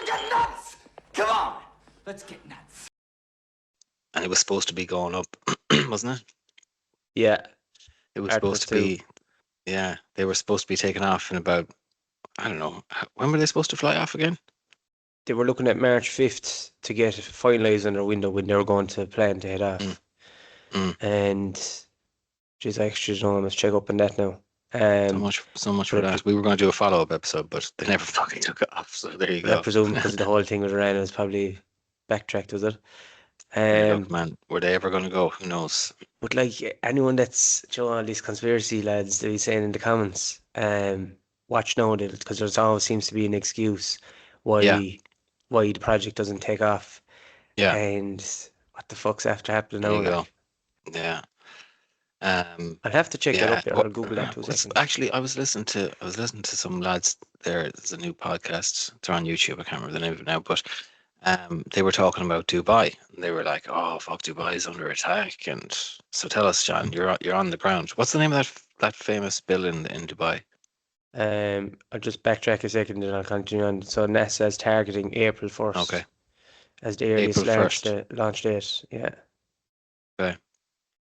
get nuts! Come on, let's get nuts. And it was supposed to be going up, wasn't it? Yeah. It was Artemis supposed to be, yeah, they were supposed to be taken off in about, I don't know, when were they supposed to fly off again? They were looking at March 5th to get finalised on their window when they were going to plan to head off. And, geez, I actually don't know, I must check up on that now. So much for that. We were going to do a follow-up episode, but they never fucking took it off, so there you go. I presume because the whole thing with Iran was probably backtracked, was it? Look, man, were they ever going to go? Who knows? But like anyone that's showing all these conspiracy lads, they'll be saying in the comments, watch now, because there's always seems to be an excuse why the project doesn't take off. Yeah. And what the fuck's after happening There now? you go. Like? Yeah. I'll have to check that up there. I'll Google that 2 seconds. Actually, I was listening to some lads there. There's a new podcast. They're on YouTube. I can't remember the name of it now, but they were talking about Dubai. And they were like, "Oh, fuck, Dubai is under attack." And so, tell us, John, you're on the ground. What's the name of that famous building in Dubai? I'll just backtrack a second and I'll continue on. So NASA is targeting April 1st. Okay. As the earliest April 1st. launch date. Yeah. Okay.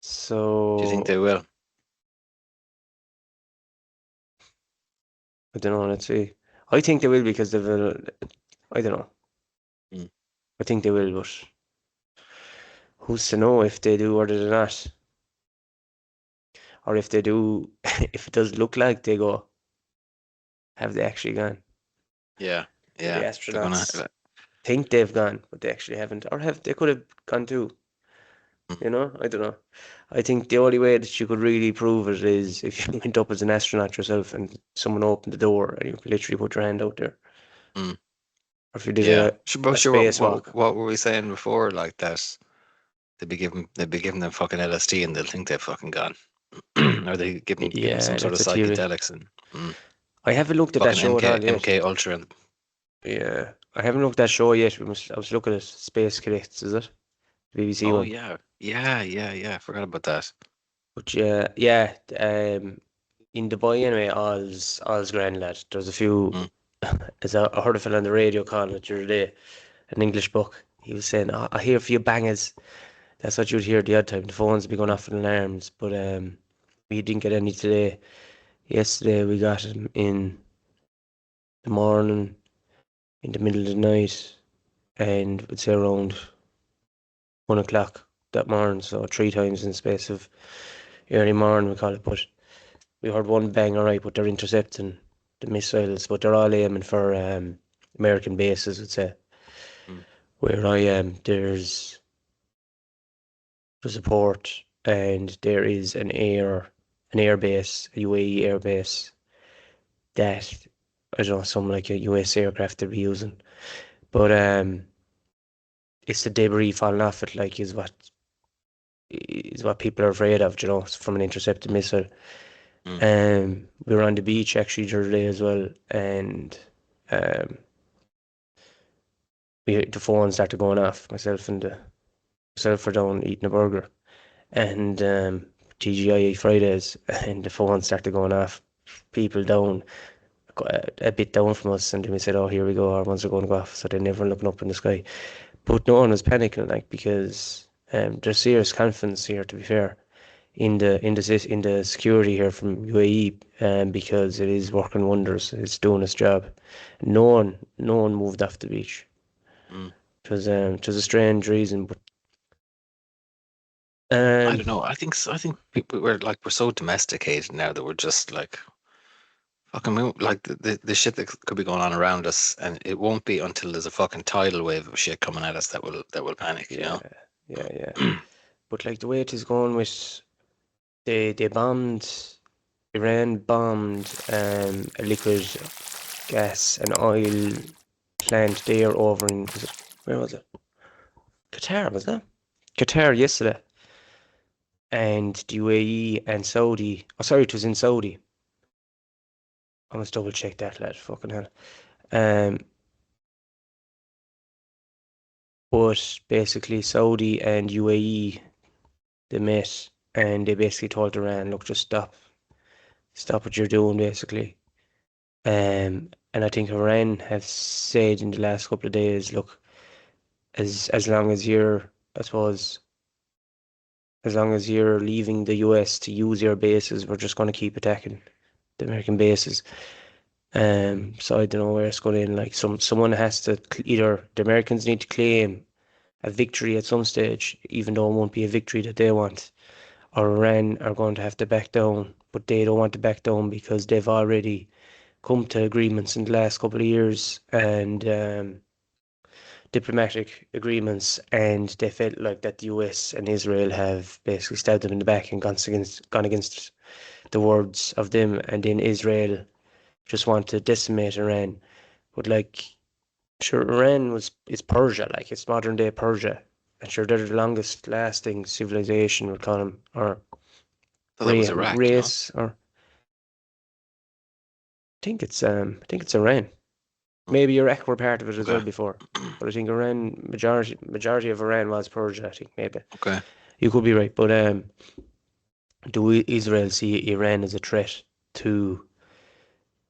So Do you think they will? I don't know. Let's see. I think they will because they've. I don't know. I think they will, but who's to know if they do or do not? Or if they do, if it does look like they go, have they actually gone? Yeah. The astronauts think they've gone, but they actually haven't, or they could have gone too. You know, I don't know. I think the only way that you could really prove it is if you went up as an astronaut yourself and someone opened the door and you could literally put your hand out there. Or if you did a spacewalk. What were we saying before? Like that, they'd be giving them fucking LSD and they'll think they've fucking gone. Or they give them some sort of psychedelics and. I haven't looked at that show at all yet. MK Ultra. Yeah, I haven't looked at that show yet. I was looking at Space Cadets, is it? The BBC one. Oh yeah. I forgot about that. But yeah. In Dubai anyway, all's grand, lad. There's a few. As I heard a fella on the radio calling it the other day, an English book. He was saying, "I hear a few bangers." That's what you'd hear the odd time. The phones would be going off in alarms, but we didn't get any today. Yesterday we got him in the morning, in the middle of the night, and we'd say around 1 o'clock that morning. So 3 times in the space of early morning, we call it. But we heard one bang, alright, but they're intercepting the missiles, but they're all aiming for American bases, I'd say. Where I am, there's a port, and there is an air base, a UAE air base that I don't know, some like a US aircraft they'll be using, but it's the debris falling off it, like is what people are afraid of, you know, from an intercepted missile. We were on the beach actually the other day as well, and the phone started going off. Myself were down eating a burger, and TGIA Fridays, and the phone started going off. People down, a bit down from us, and then we said, "Oh, here we go. Our ones are going to go off." So then everyone looking up in the sky, but no one was panicking, like, because there's serious confidence here, to be fair, in the security here from UAE, because it is working wonders. It's doing its job. No one moved off the beach. It was a strange reason, but I don't know. I think people we're so domesticated now that we're just like fucking like the shit that could be going on around us, and it won't be until there's a fucking tidal wave of shit coming at us that will panic. You know? Yeah. But like the way it is going with, they bombed, Iran bombed a liquid gas and oil plant there over in, where was it? Qatar, was that? Qatar yesterday. And the UAE and Saudi, it was in Saudi. I must double check that, lad, fucking hell. But basically Saudi and UAE, they met and they basically told Iran, look, just stop what you're doing, basically. And I think Iran have said in the last couple of days, look, as long as you're, I suppose, as long as you're leaving the US to use your bases, we're just going to keep attacking the American bases. So I don't know where it's going to end. Like someone has to either the Americans need to claim a victory at some stage, even though it won't be a victory that they want, or Iran are going to have to back down, but they don't want to back down because they've already come to agreements in the last couple of years and diplomatic agreements, and they felt like that the US and Israel have basically stabbed them in the back and gone against the words of them, and then Israel just want to decimate Iran. But like, sure, Iran is Persia, like it's modern day Persia, and sure they're the longest lasting civilization, we call them, or thought that was Iraq, no? race, or I think it's Iran. Maybe Iraq were part of it as well Okay. before, but I think Iran majority of Iran was Persia. I think maybe Okay. you could be right, but do Israel see Iran as a threat to,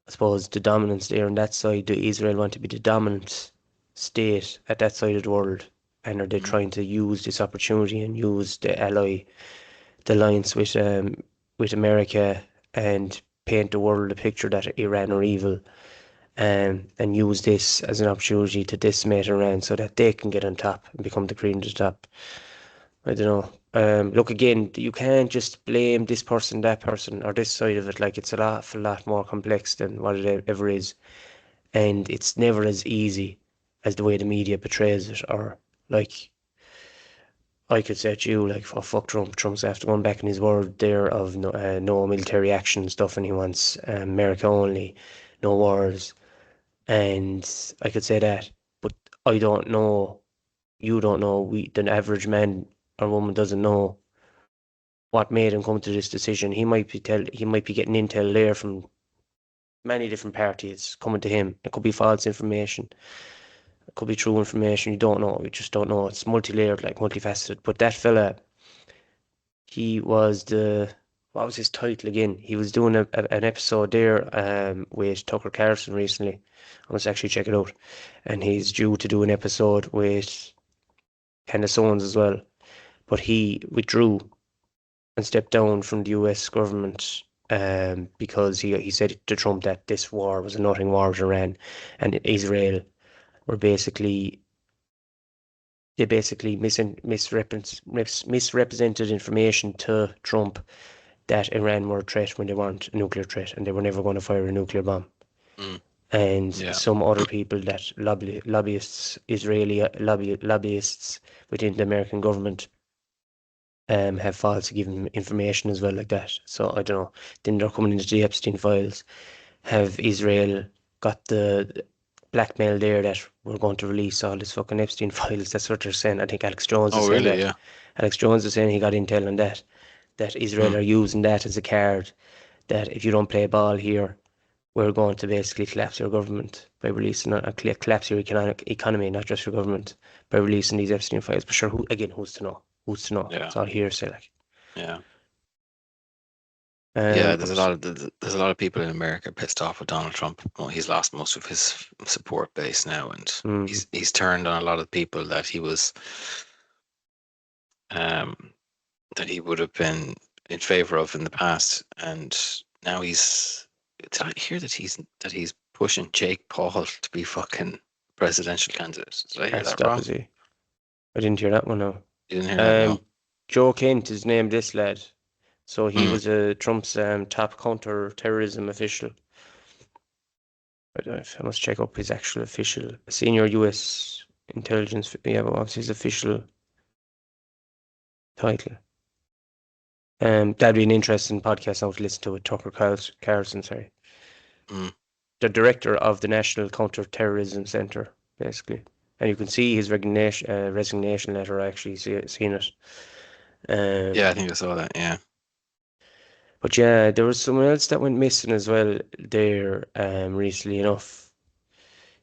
I suppose, the dominance there on that side? Do Israel want to be the dominant state at that side of the world, and are they trying to use this opportunity and use the alliance with America and paint the world a picture that Iran are evil? And use this as an opportunity to decimate Iran so that they can get on top and become the cream of the top. I don't know. Look, again, you can't just blame this person, that person, or this side of it. Like, it's a lot more complex than what it ever is. And it's never as easy as the way the media portrays it. Or, like, I could say to you, like, oh, fuck Trump. Trump's after going back in his word there of no military action stuff, and he wants America only, no wars. And I could say that, but I don't know. You don't know. The average man or woman doesn't know what made him come to this decision. He might be getting intel there from many different parties coming to him. It could be false information. It could be true information. You don't know. You just don't know. It's multi-layered, like multifaceted. But that fella, he was what was his title again? He was doing an episode there with Tucker Carlson recently. I must actually check it out. And he's due to do an episode with Candace Owens as well. But he withdrew and stepped down from the US government because he said to Trump that this war was a nothing war with Iran, and Israel were basically misrepresented information to Trump that Iran were a threat when they weren't a nuclear threat, and they were never going to fire a nuclear bomb. And some other people that lobbyists, Israeli lobbyists within the American government have false given information as well, like that. So I don't know. Then they're coming into the Epstein files. Have Israel got the blackmail there that we're going to release all this fucking Epstein files? That's what they're saying. I think Alex Jones is saying that. Yeah. Alex Jones is saying he got intel on that. That Israel are using that as a card. That if you don't play ball here, we're going to basically collapse your government by releasing collapse your economy, not just your government, by releasing these Epstein files. But sure, who's to know? Who's to know? Yeah. It's all hearsay, like. Yeah. Yeah, there's a lot of people in America pissed off with Donald Trump. Well, he's lost most of his support base now, and he's turned on a lot of people that he was that he would have been in favor of in the past, and now he's. Did I hear that he's pushing Jake Paul to be fucking presidential candidate? Did I hear that wrong? I didn't hear that one. No, you didn't hear that. No. Joe Kent is named this lad. So he was Trump's top counter-terrorism official. I must check up his actual official senior U.S. intelligence. Yeah, but what's his official title? That'd be an interesting podcast now to listen to with Tucker Carlson. Sorry, the director of the National Counter-Terrorism Center, basically, and you can see his resignation letter. I actually seen it. Yeah, I think I saw that. Yeah. But yeah, there was someone else that went missing as well there recently enough.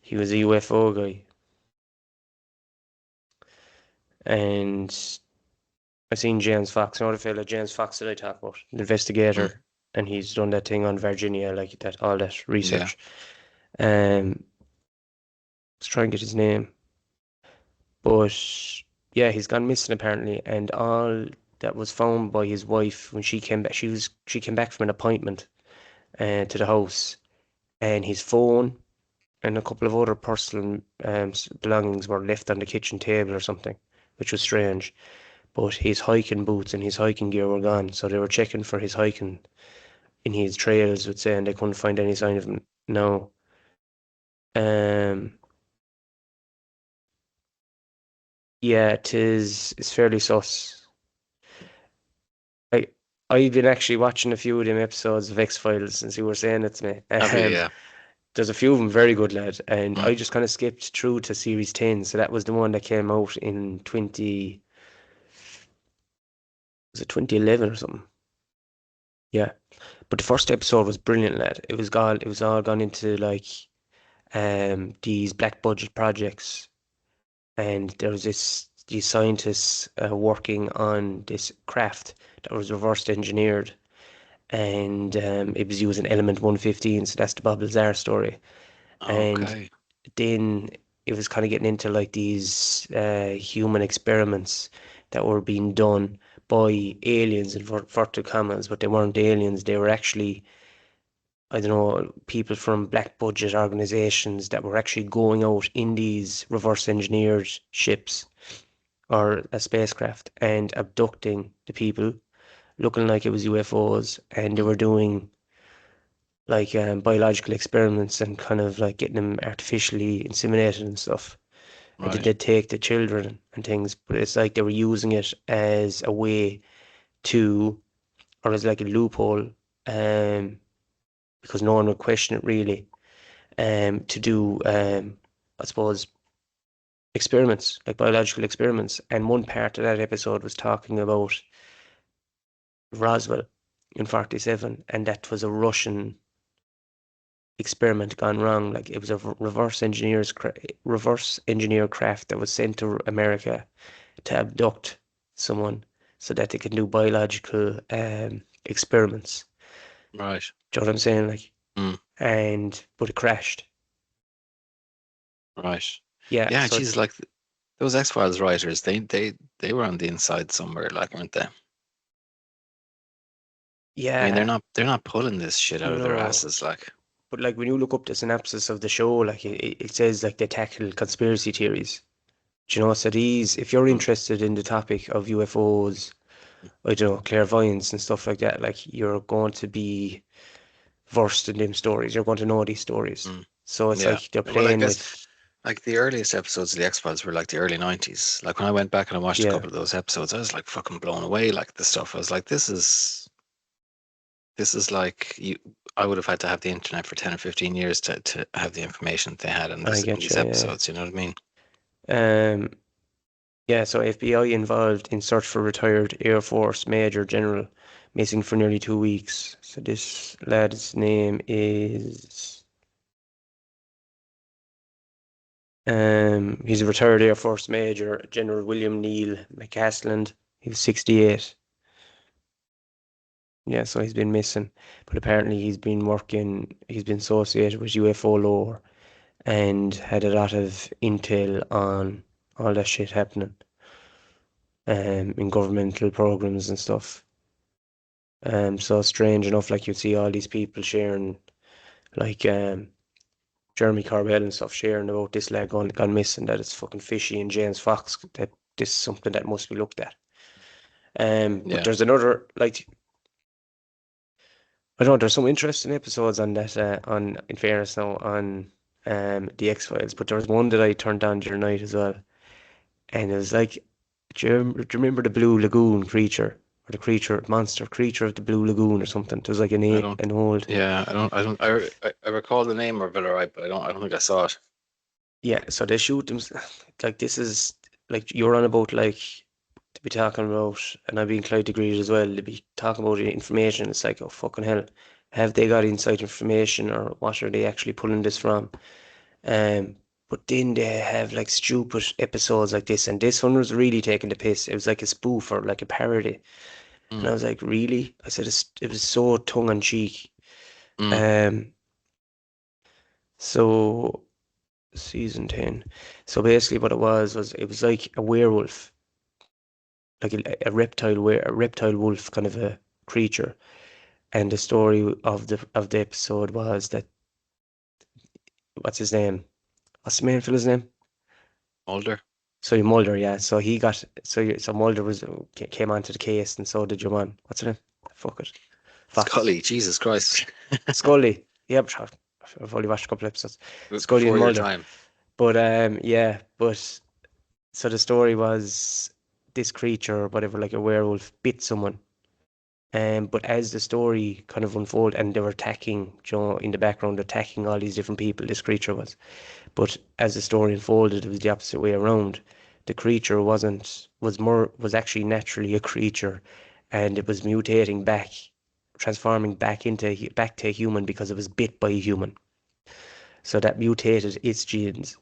He was a UFO guy. And I seen James Fox, the fella James Fox that I talk about, the investigator, and he's done that thing on Virginia, like that, all that research. Let's try and get his name. But yeah, he's gone missing apparently, and all that was found by his wife when she came back. She came back from an appointment to the house, and his phone and a couple of other personal belongings were left on the kitchen table or something, which was strange. But his hiking boots and his hiking gear were gone, so they were checking for his hiking in his trails, would say, and they couldn't find any sign of him. No. Um, yeah, it's fairly sus. I I've been actually watching a few of them episodes of X-Files since you were saying it to me. Have you? Yeah. There's a few of them very good, lad, and Mm. I just kind of skipped through to series 10, so that was the one that came out in 2011 or something? Yeah. But the first episode was brilliant, lad. It was all gone into like these black budget projects, and there was these scientists working on this craft that was reverse engineered, and it was using element 115, so that's the Bob Lazar story. And Okay. then it was kind of getting into like these human experiments that were being done by aliens in inverted commas, but they weren't aliens. They were actually, I don't know, people from black budget organizations that were actually going out in these reverse engineered ships or a spacecraft and abducting the people, looking like it was UFOs, and they were doing like biological experiments and kind of like getting them artificially inseminated and stuff. And then Right. they'd take the children and things, but it's like they were using it as a way to, or as like a loophole, um, because no one would question it really, to do, I suppose, experiments, like biological experiments. And one part of that episode was talking about Roswell in 47, and that was a Russian experiment gone wrong. Like it was a reverse engineer craft that was sent to America to abduct someone so that they can do biological experiments. Right. Do you know what I'm saying? Like, Mm. but it crashed. Right. Yeah, Yeah. so Geez, like those X-Files writers, they were on the inside somewhere, like, weren't they? I mean, yeah, they're not pulling this shit out of their no. asses, like. But like when you look up the synopsis of the show, like it says like they tackle conspiracy theories. Do you know? So these, if you're Mm. interested in the topic of UFOs, I don't know, clairvoyance and stuff like that, like you're going to be versed in them stories. You're going to know these stories. Mm. So it's Yeah. like they're Well, I playing guess with, like the earliest episodes of the X-Files were like the early 90s. Like when I went back and I watched a yeah, couple of those episodes, I was like fucking blown away. Like the stuff, I was like, this is like you. I would have had to have the internet for 10 or 15 years to have the information they had in I this in get these you. episodes. You know what I mean? Yeah. Yeah. So FBI involved in search for retired Air Force Major General missing for nearly 2 weeks. So this lad's name is he's a retired Air Force Major General William Neil McCasland. He was 68. Yeah, so he's been missing, but apparently he's been associated with UFO lore and had a lot of intel on all that shit happening in governmental programs and stuff. So strange enough, like you'd see all these people sharing, like Jeremy Corbell and stuff sharing about this lad gone missing, that it's fucking fishy, and James Fox that this is something that must be looked at. But Yeah. there's another like I don't know, there's some interesting episodes on that on in fairness now on the X Files, but there was one that I turned on during the night as well, and it was like, do you remember the Blue Lagoon creature or the monster creature of the Blue Lagoon or something? There was like I don't. an old, Yeah. I don't. I recall the name of it, alright, but I don't think I saw it. yeah. So they shoot them like this is like you're on about like to be talking about, and I'd be inclined to agree as well. To be talking about information, it's like, oh fucking hell, have they got inside information or what are they actually pulling this from? Um, but then they have like stupid episodes like this, and this one was really taking the piss. It was like a spoof or like a parody, and Mm. I was like, really? I said it was so tongue in cheek. Mm. Um, So season 10. So basically what it was it was like a werewolf, like a reptile wolf kind of a creature. And the story of the episode was that what's his name? What's the main fella's name? Older. So Mulder, yeah. So he got so Mulder came onto the case, and so did your man. What's her name? Fuck it, Fox. Scully, Jesus Christ. Scully. Yeah, but I've only watched a couple episodes. Scully and Before your Mulder. time. But yeah, but so the story was this creature or whatever, like a werewolf, bit someone. But as the story kind of unfolded, and they were attacking, in the background, attacking all these different people, this creature was. But as the story unfolded, it was the opposite way around. The creature was actually naturally a creature, and it was mutating back, transforming back to a human because it was bit by a human. So that mutated its genes,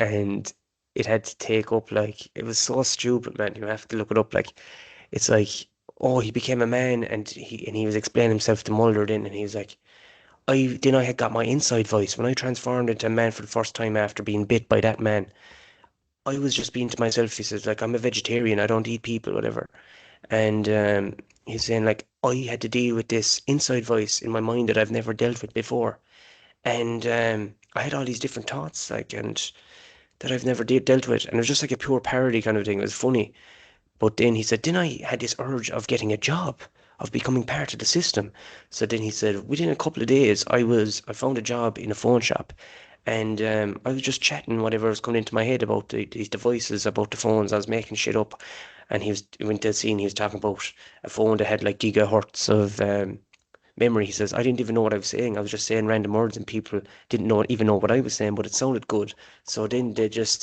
and it had to take up, like, it was so stupid, man. You have to look it up. Like, it's like, oh, he became a man, and he was explaining himself to Mulder then, and he was like, I had got my inside voice when I transformed into a man for the first time after being bit by that man. I was just being to myself. He says, like, I'm a vegetarian, I don't eat people, whatever. And he's saying, like, I had to deal with this inside voice in my mind that I've never dealt with before. And I had all these different thoughts, like, and that I've never dealt with. And it was just like a pure parody kind of thing. It was funny. But then he said, then I had this urge of getting a job, of becoming part of the system. So then he said, within a couple of days, I found a job in a phone shop, and I was just chatting whatever was coming into my head about these devices, about the phones. I was making shit up, and he went to the scene. He was talking about a phone that had like gigahertz of memory. He says, I didn't even know what I was saying. I was just saying random words, and people didn't even know what I was saying, but it sounded good. So then they just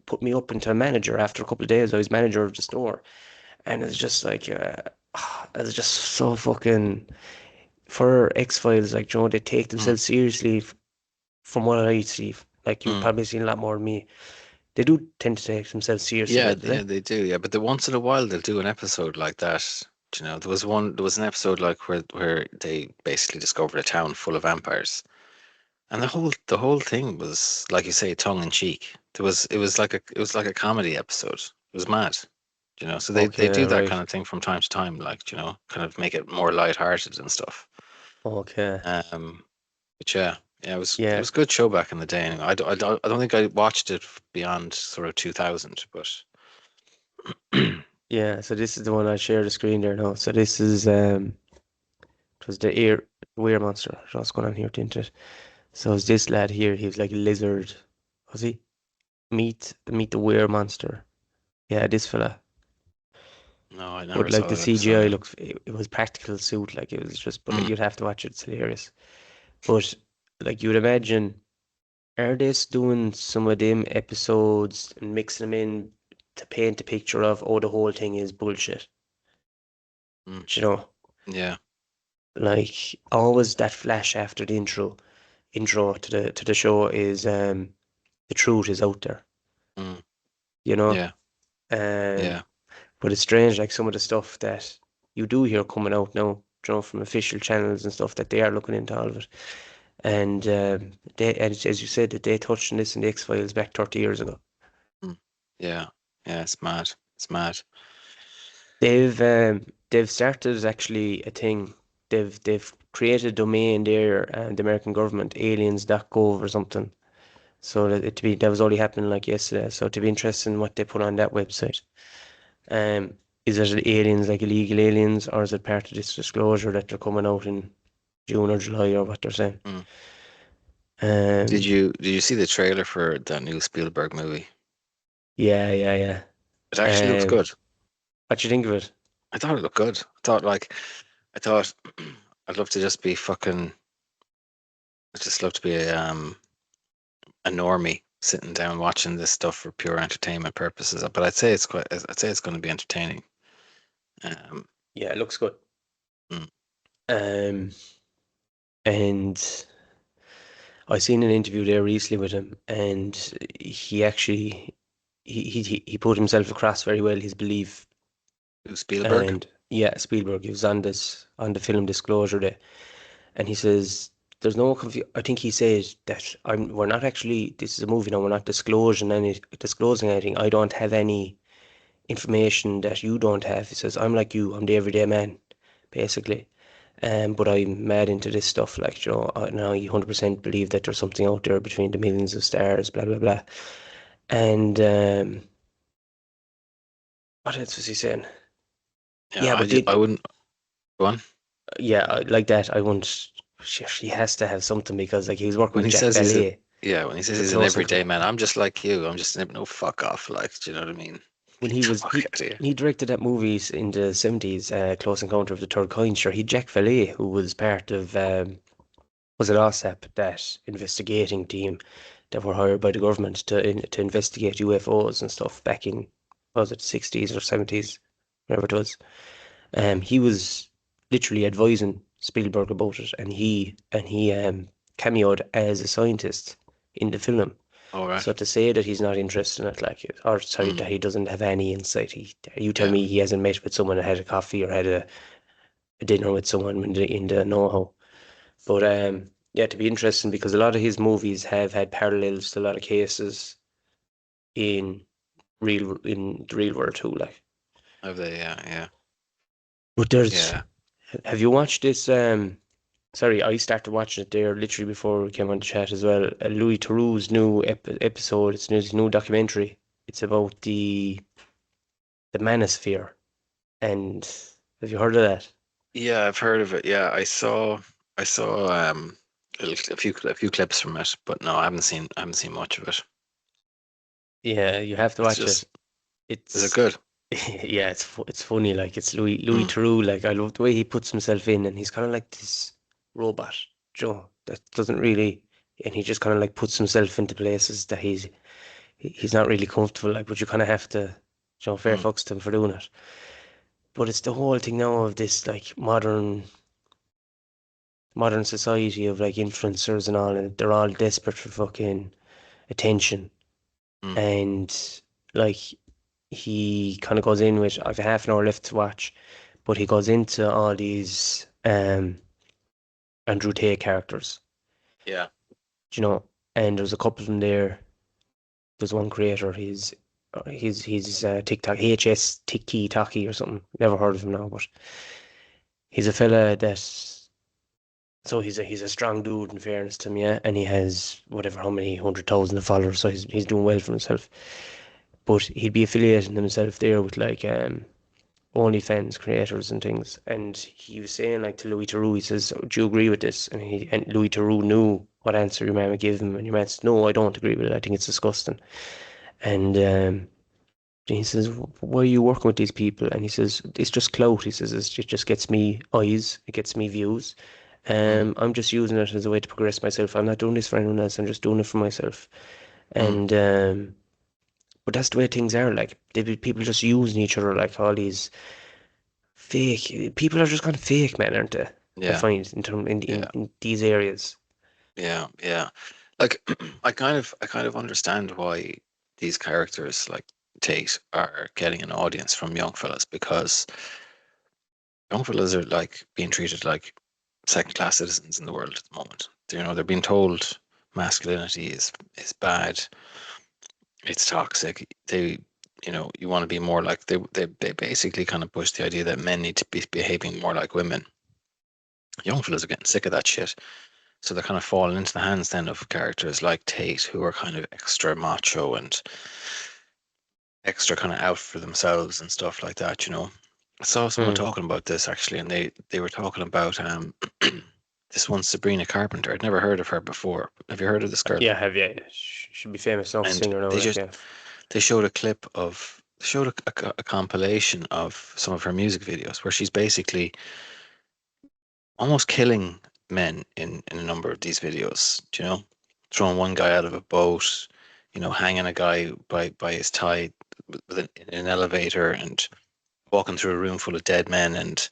put me up into a manager. After a couple of days, I was manager of the store, and it's just like, it's just so fucking, for X-Files, like, they take Mm. themselves seriously from what I see. Like, you've Mm. probably seen a lot more than me. They do tend to take themselves seriously, Yeah, don't yeah, they? they do. Yeah, but the once in a while they'll do an episode like that. There was an episode like where they basically discovered a town full of vampires, and the whole thing was like you say, tongue in cheek. It was like a comedy episode. It was mad. So they Okay, do that kind right. of thing from time to time, like, kind of make it more lighthearted and stuff. Okay. Um, but yeah, yeah, it Yeah. was a good show back in the day. Anyway, I don't think I watched it beyond sort of 2000, but Yeah, so this is the one I share the screen there now. So this is it was the ear weir monster. What's going on here to it? So it's this lad here, he was like a lizard. Was he? Meet the weir monster. Yeah, this fella. no, I But never like saw the that episode. CGI Yeah. looks, it was practical suit, like it was just, but Mm. you'd have to watch it, it's hilarious. But like you would imagine, are they doing some of them episodes and mixing them in to paint a picture of, oh, the whole thing is bullshit? Mm. Do you know, Yeah. like always that flash after the intro to the show is the truth is out there, Mm. you know. Yeah. Um, Yeah. but it's strange, like some of the stuff that you do hear coming out now, from official channels and stuff, that they are looking into all of it. And as you said, that they touched on this in the X-Files back 30 years ago. Mm. Yeah. Yeah. It's mad. It's mad. They've started actually a thing. They've created a domain there, and the American government, aliens.gov or something. So that was only happening like yesterday. So to be interesting what they put on that website. Um, is it aliens, like illegal aliens, or is it part of this disclosure that they're coming out in June or July, or what they're saying? Mm. Um, Did you see the trailer for that new Spielberg movie? yeah, yeah, yeah. It actually looks good. What do you think of it? I thought it looked good. I thought I'd love to just be fucking. I'd just love to be a normie sitting down watching this stuff for pure entertainment purposes. But I'd say it's going to be entertaining. Um, Yeah, it looks good. mm, Um, and I seen an interview there recently with him, and he actually he put himself across very well, his belief. who, Spielberg? And yeah, Spielberg, he was on the film Disclosure Day, and he says there's no I think he said that we're not actually, this is a movie now, we're not disclosing anything. I don't have any information that you don't have. He says, I'm like you, I'm the everyday man, basically. But I'm mad into this stuff, like, you know, now you 100% believe that there's something out there between the millions of stars, blah, blah, blah. And what else was he saying? Yeah, Yeah, but I wouldn't go on. yeah, like that, I wouldn't. She has to have something because, like, he was working When with he Jack says he's a Valet yeah, when he says for he's an Close everyday Encounters. man, I'm just like you. I'm just no fuck off. Like, do you know what I mean? When Get he the was fuck out of here. he directed that movies in the 70s, Close Encounter of the Third Kind. Sure, he Jack Valet, who was part of was it OSAP, that investigating team that were hired by the government to investigate UFOs and stuff back in, was it 60s or 70s, whatever it was. He was literally advising Spielberg about it, and he cameoed as a scientist in the film. All right. So to say that he's not interested in it, like, or sorry, Mm, that he doesn't have any insight, you tell yeah. me he hasn't met with someone and had a coffee or had a dinner with someone in the know-how. But yeah, to be interesting because a lot of his movies have had parallels to a lot of cases in in the real world too. Like, Have they? Yeah, yeah, but there's, yeah. have you watched this? Sorry, I started watching it there literally before we came on the chat as well. Louis Theroux's new episode. It's his new documentary. It's about the manosphere. And have you heard of that? Yeah, I've heard of it. Yeah, I saw a few clips from it, but no, I haven't seen much of it. Yeah, you have to It's watch it. just, is it It's good? yeah, it's funny. Like, it's Louis Mm, Theroux. Like, I love the way he puts himself in, and he's kind of like this robot, Joe, that doesn't really, and he just kind of like puts himself into places that he's not really comfortable. Like, but you kind of have to, fair mm, fucks to him for doing it. But it's the whole thing now of this like modern society of like influencers and all, and they're all desperate for fucking attention. mm. And like, he kind of goes in with, I've half an hour left to watch, but he goes into all these Andrew Tate characters, Yeah. and there's a couple of them there. There's one creator, he's TikTok, HS Tiki Taki or something. Never heard of him now, but he's a fella that, so he's a strong dude in fairness to him, yeah, and he has whatever how many 100,000 of followers, so he's doing well for himself. But he'd be affiliating himself there with like OnlyFans creators and things. And he was saying like to Louis Theroux, he says, "Do you agree with this?" And Louis Theroux knew what answer your man would give him, and your man said, "No, I don't agree with it. I think it's disgusting." And he says, "Why are you working with these people?" And he says, "It's just clout." He says, "It just gets me eyes, it gets me views. Mm, I'm just using it as a way to progress myself. I'm not doing this for anyone else. I'm just doing it for myself." mm. And but that's the way things are. Like, people just using each other, like all these fake people are just kind of fake, man, aren't they? I Yeah, find yeah, in these areas. yeah, yeah. Like, I kind of understand why these characters like Tate are getting an audience from young fellas because young fellas are like being treated like second class citizens in the world at the moment. You know, they're being told masculinity is bad, it's toxic. They, you know, you want to be more like they basically kind of push the idea that men need to be behaving more like women. Young fellas are getting sick of that shit. So they're kind of falling into the hands then of characters like Tate, who are kind of extra macho and extra kind of out for themselves and stuff like that, you know. I saw someone Hmm. talking about this actually, and they were talking about this one Sabrina Carpenter. I'd never heard of her before. Have you heard of this girl? Yeah, have you? Should be famous enough And singer now, like, yeah. they showed a clip of showed a compilation of some of her music videos where she's basically almost killing men in a number of these videos, do you know, throwing one guy out of a boat, you know, hanging a guy by his tie in an elevator and walking through a room full of dead men, and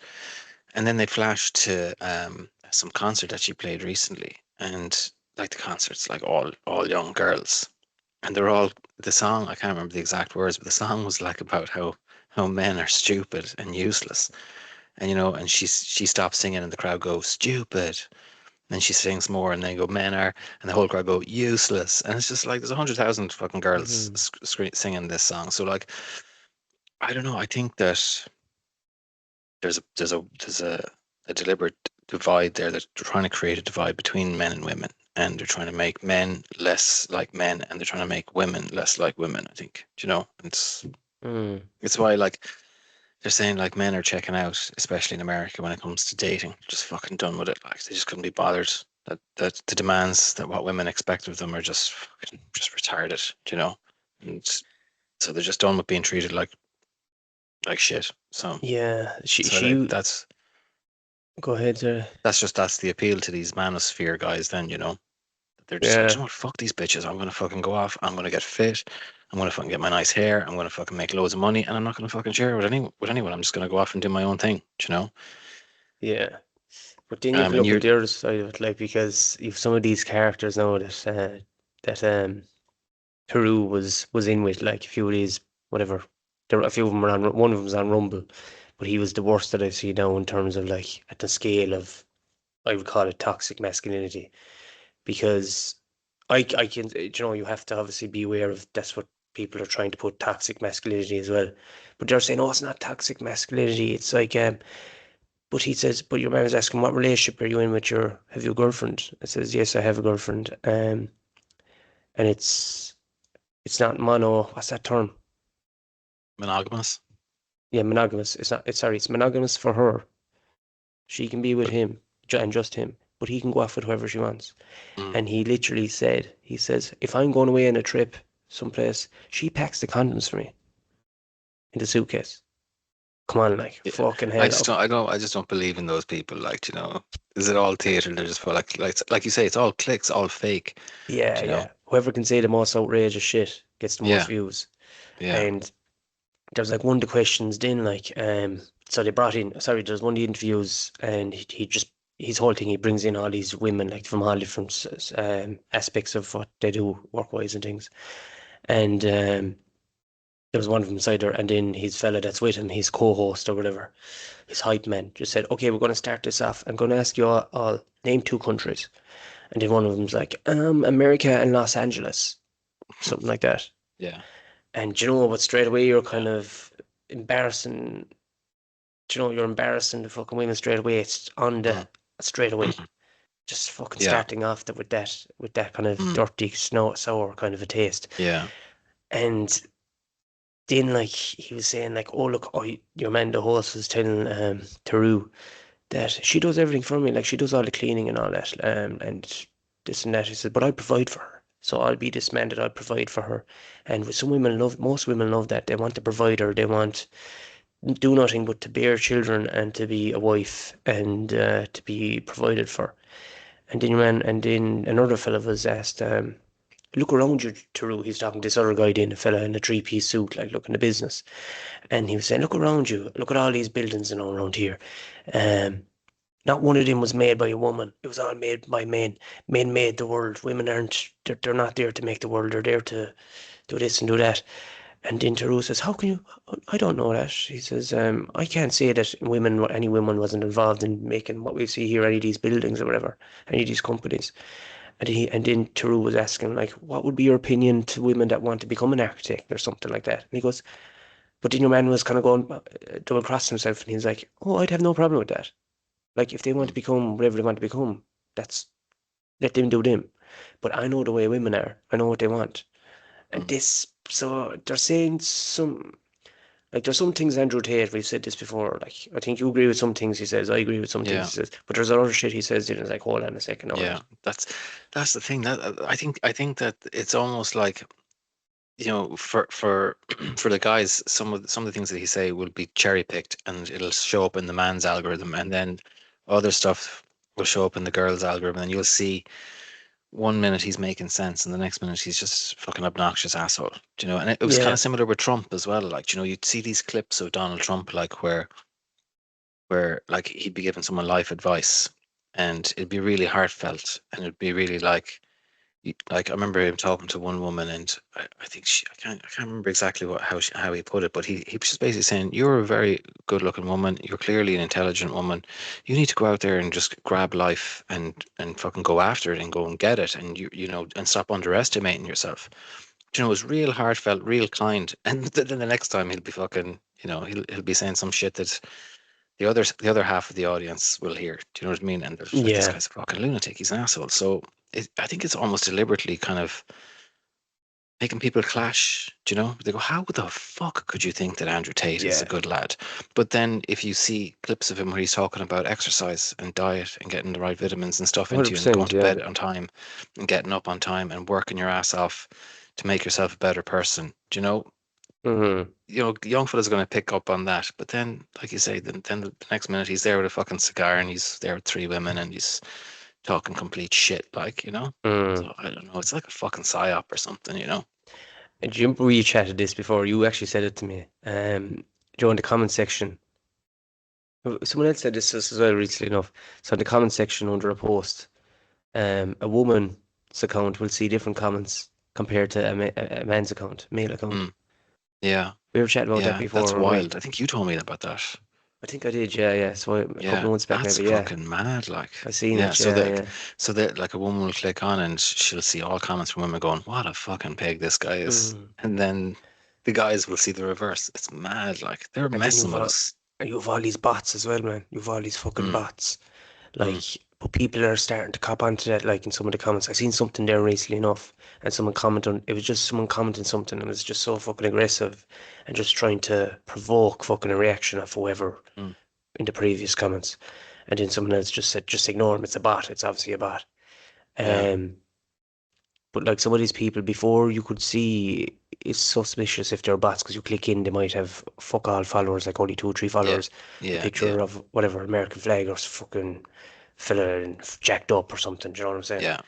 then they flash to some concert that she played recently, and like the concert's like all young girls, and they're all, the song, I can't remember the exact words, but the song was like about how men are stupid and useless, and you know, and she stops singing and the crowd goes stupid, then she sings more, and then go men are, and the whole crowd go useless, and it's just like there's 100,000 fucking girls singing this song. So like, I don't know. I think that there's a deliberate divide there, that they're trying to create a divide between men and women, and they're trying to make men less like men, and they're trying to make women less like women. I think, do you know, it's why like they're saying like men are checking out, especially in America, when it comes to dating. Just fucking done with it. Like they just couldn't be bothered. That the demands that what women expect of them are just fucking just retarded, do you know? And so they're just done with being treated like shit. So Yeah, so that's go ahead, sir. that's the appeal to these manosphere guys. Then you know they're just like, you Yeah, know what? Fuck these bitches. I'm gonna fucking go off. I'm gonna get fit. I'm gonna fucking get my nice hair. I'm gonna fucking make loads of money, and I'm not gonna fucking share it with anyone. I'm just gonna go off and do my own thing. Do you know? yeah. But then you have to And look you're at the other side of it, like because you've some of these characters now that Peru was in with, like a few of these, whatever. There were a few of them were on. One of them was on Rumble, but he was the worst that I've seen now in terms of like at the scale of, I would call it toxic masculinity, because I can, you have to obviously be aware of that's what people are trying to put toxic masculinity as well, but they're saying, oh, it's not toxic masculinity. It's like but he says, but your man is asking, what relationship are you in with have you a girlfriend? I says, yes, I have a girlfriend. And it's not mono. What's that term? monogamous. Yeah, monogamous. It's not. It's monogamous for her. She can be with But him and just him, but he can go off with whoever she wants. mm, And he literally said, he says, if I'm going away on a trip someplace, she packs the condoms for me in the suitcase. Come on, like yeah, fucking hell. I just don't believe in those people. Like, you know, is it all theater? They're just for like you say, it's all clicks, all fake. Yeah, Do you know? yeah. Whoever can say the most outrageous shit gets the most Yeah, views. yeah. And there was like one of the questions then, like, so they brought in, sorry, there's one of the interviews, and he just, his whole thing, he brings in all these women, like, from all different aspects of what they do work-wise and things. And there was one of them inside there, and then his fella that's with him, his co-host or whatever, his hype man, just said, okay, we're going to start this off. I'm going to ask you all name two countries. And then one of them's like, America and Los Angeles, something like that. Yeah. And you know what? Straight away, you're kind of embarrassing. You're embarrassing the fucking women straight away. It's on the Mm, straight away. Just fucking yeah. starting off with that kind of Mm, dirty, sour kind of a taste. yeah. And then, like, he was saying, like, oh look, oh, your man, the host, was telling Taru that she does everything for me. Like, she does all the cleaning and all that, and this and that. He said, but I provide for her. So I'll be this man that I'll provide for her. And most women love that. They want the provider. They want do nothing but to bear children and to be a wife and to be provided for. And then another fella was asked, look around you, Taru. He's talking to this other guy, then a fella in a three-piece suit, like looking at business. And he was saying, look around you. Look at all these buildings and all around here. Um, Not one of them was made by a woman. It was all made by men. Men made the world. Women aren't, they're not there to make the world. They're there to do this and do that. And then Taru says, how can you? I don't know that. He says, I can't say that any woman wasn't involved in making what we see here, any of these buildings or whatever, any of these companies. And then Taru was asking, like, what would be your opinion to women that want to become an architect or something like that? And he goes, but then your man was kind of going double cross himself, and he's like, oh, I'd have no problem with that. Like, if they want to Mm, become whatever they want to become, that's let them do them. But I know the way women are. I know what they want. And mm, this, so they're saying like there's some things Andrew Tate, we've said this before, like I think you agree with some things he says, I agree with some things yeah. he says, but there's other shit he says, and it's like, hold on a second, all Yeah. right. That's the thing, that I think that it's almost like, you know, for for the guys, some of the things that he say will be cherry picked, and it'll show up in the man's algorithm, and then other stuff will show up in the girl's algorithm, and you'll see one minute he's making sense, and the next minute he's just fucking obnoxious asshole. Do you know? And it was kind Yeah, of similar with Trump as well. Like, you know, you'd see these clips of Donald Trump, like where like he'd be giving someone life advice, and it'd be really heartfelt, and it'd be really like Like I remember him talking to one woman, and I think I can't remember exactly how he put it, but he was just basically saying, "You're a very good looking woman. You're clearly an intelligent woman. You need to go out there and just grab life and fucking go after it and go and get it, and you know and stop underestimating yourself." You know, it was real heartfelt, real kind. And then the next time he'll be fucking, he'll be saying some shit that the other half of the audience will hear. Do you know what I mean? And they're just like, this Yeah, guy's a fucking lunatic. He's an asshole. So I think it's almost deliberately kind of making people clash. Do you know? They go, how the fuck could you think that Andrew Tate is a yeah, good lad? But then if you see clips of him where he's talking about exercise and diet and getting the right vitamins and stuff into you and going 100%. to Yeah. bed on time and getting up on time and working your ass off to make yourself a better person, do you know? Mm-hmm. Young fella's going to pick up on that. But then, like you say, then the next minute he's there with a fucking cigar and he's there with three women and he's talking complete shit, like. Mm. So I don't know. It's like a fucking psyop or something. And do you remember we chatted this before? You actually said it to me. Joe, in the comment section. Someone else said this as well recently enough. So in the comment section under a post, a woman's account will see different comments compared to a man's account, male account. Mm, yeah, We were chatting about that yeah, that's before, weren't we? wild. I think you told me about that. I think I did, yeah, yeah. So a couple Yeah, of months back, that's maybe, yeah. fucking mad. Like, I seen yeah. it, yeah, yeah. So that like a woman will click on and she'll see all comments from women going, "What a fucking pig this guy is," Mm. and then the guys will see the reverse. It's mad. Like they're And then messing with us. you've all these bots as well, man. You've all these fucking Mm, bots. mm, Like, but people are starting to cop onto that, like in some of the comments. I seen something there recently enough, and someone commented on it was just someone commenting something and it was just so fucking aggressive and just trying to provoke fucking a reaction of whoever mm. in the previous comments. And then someone else just said, just ignore him, it's a bot, it's obviously a bot. Yeah, Um, but like some of these people before you could see it's suspicious if they're bots because you click in, they might have fuck all followers, like only 2 or 3 yeah, followers, a yeah, yeah, picture of whatever American flag or fucking fella jacked up or something. Do you know what I'm saying?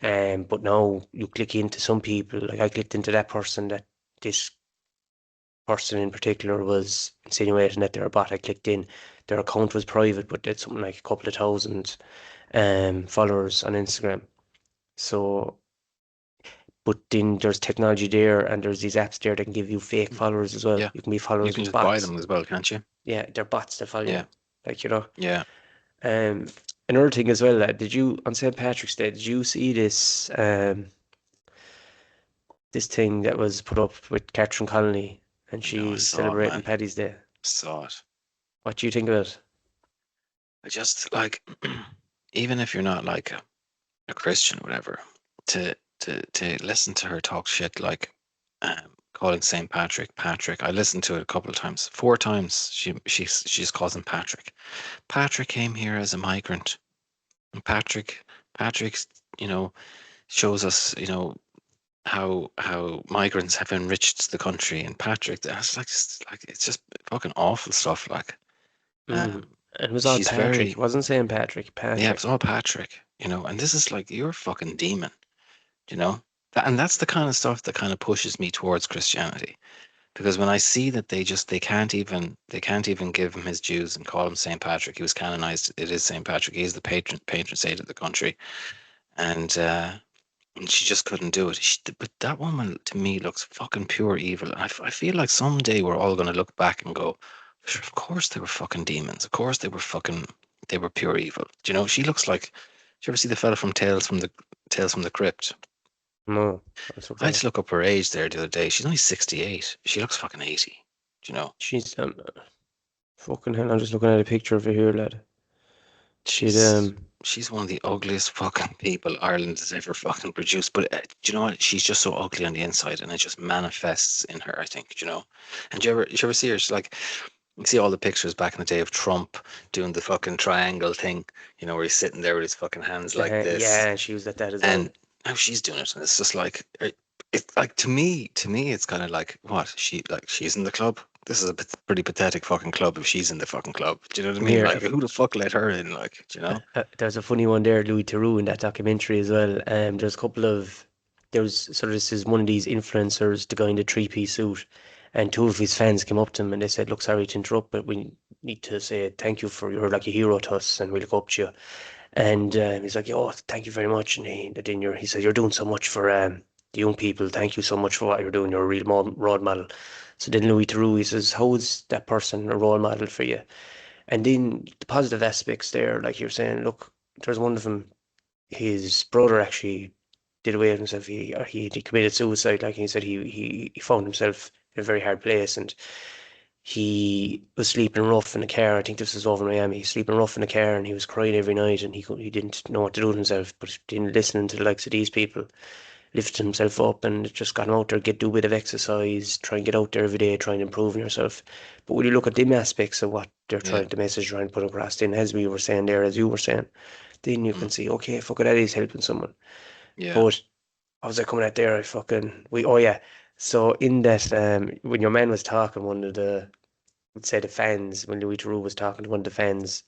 yeah, But now you click into some people, like I clicked into that person that this person in particular was insinuating that they're a bot. I clicked in, their account was private, but they had something like a couple of thousand followers on Instagram. So, but then there's technology there, and there's these apps there that can give you fake mm, followers as well. yeah. You can be You followers can with just buy bots. them as well, can't you? Yeah, they're bots that follow Yeah, you, like. yeah. Um, Another thing as well, did you on St. Patrick's Day? Did you see this thing that was put up with Catherine Connolly, and No, I she's saw it, celebrating man. Paddy's Day? Saw it. What do you think of it? I just like, even if you're not like a Christian or whatever, to listen to her talk shit like calling Saint Patrick Patrick. I listened to it a couple of times, 4 times. She just calls him Patrick. Patrick came here as a migrant, and Patrick's shows us how migrants have enriched the country. And Patrick, that's like just like it's just fucking awful stuff. Like Mm. um, It was all she's Patrick. It very wasn't saying Patrick. yeah, it's Patrick. all Patrick. And this is like you're a fucking demon. you know and that's the kind of stuff that kind of pushes me towards Christianity, because when I see that they can't even give him his dues and call him Saint Patrick. He was canonized. It is Saint Patrick. He is the patron saint of the country. And she just couldn't do it. But that woman to me looks fucking pure evil. I feel like someday we're all going to look back and go, sure, of course they were fucking demons. Of course they were pure evil. She looks like, did you ever see the fella from Tales from the Crypt? No, that's I had okay. to look up her age there the other day. She's only 68. She looks fucking 80. Do you know? She's fucking hell. I'm just looking at a picture of her here, lad. She'd She's she's one of the ugliest fucking people Ireland has ever fucking produced. But do you know what? She's just so ugly on the inside, and it just manifests in her. I think. Do you know? And do you ever see her? She's like, you see all the pictures back in the day of Trump doing the fucking triangle thing. Where he's sitting there with his fucking hands like this, yeah, she was at that as well. and now she's doing it, and it's just like, it's like to me, it's kind of like, what, she's in the club. This is a pretty pathetic fucking club if she's in the fucking club. Do you know what I Come mean? here. Like, who the fuck let her in? Like, do you know? There's a funny one there, Louis Theroux, in that documentary as well. There's a couple of this is one of these influencers, the guy in the 3-piece suit, and 2 of his fans came up to him and they said, "Look, sorry to interrupt, but we need to say thank you for you're like a hero to us, and we look up to you." And he's like, "Oh, thank you very much." And he said, "You're doing so much for the young people. Thank you so much for what you're doing. You're a real role model." So then Louis Theroux, he says, "How is that person a role model for you?" And then the positive aspects there, like you're saying, look, there's one of them. His brother actually did away with himself. He committed suicide. Like he said, he found himself in a very hard place, and he was sleeping rough in the car. I think this was over in Miami. Sleeping rough in the car, and he was crying every night, and he didn't know what to do with himself. But he didn't listen to the likes of these people. Lifted himself up and just got him out there, do a bit of exercise, try and get out there every day, try and improve on yourself. But when you look at them aspects of what they're Yeah. trying, the message trying to put across, then as we were saying there, as you were saying, then you can see, okay, fuck it, that is helping someone. Yeah. But I was like coming out there, oh yeah. So in that, when your man was talking, one of the, let's say the fans, when Louis Theroux was talking to one of the fans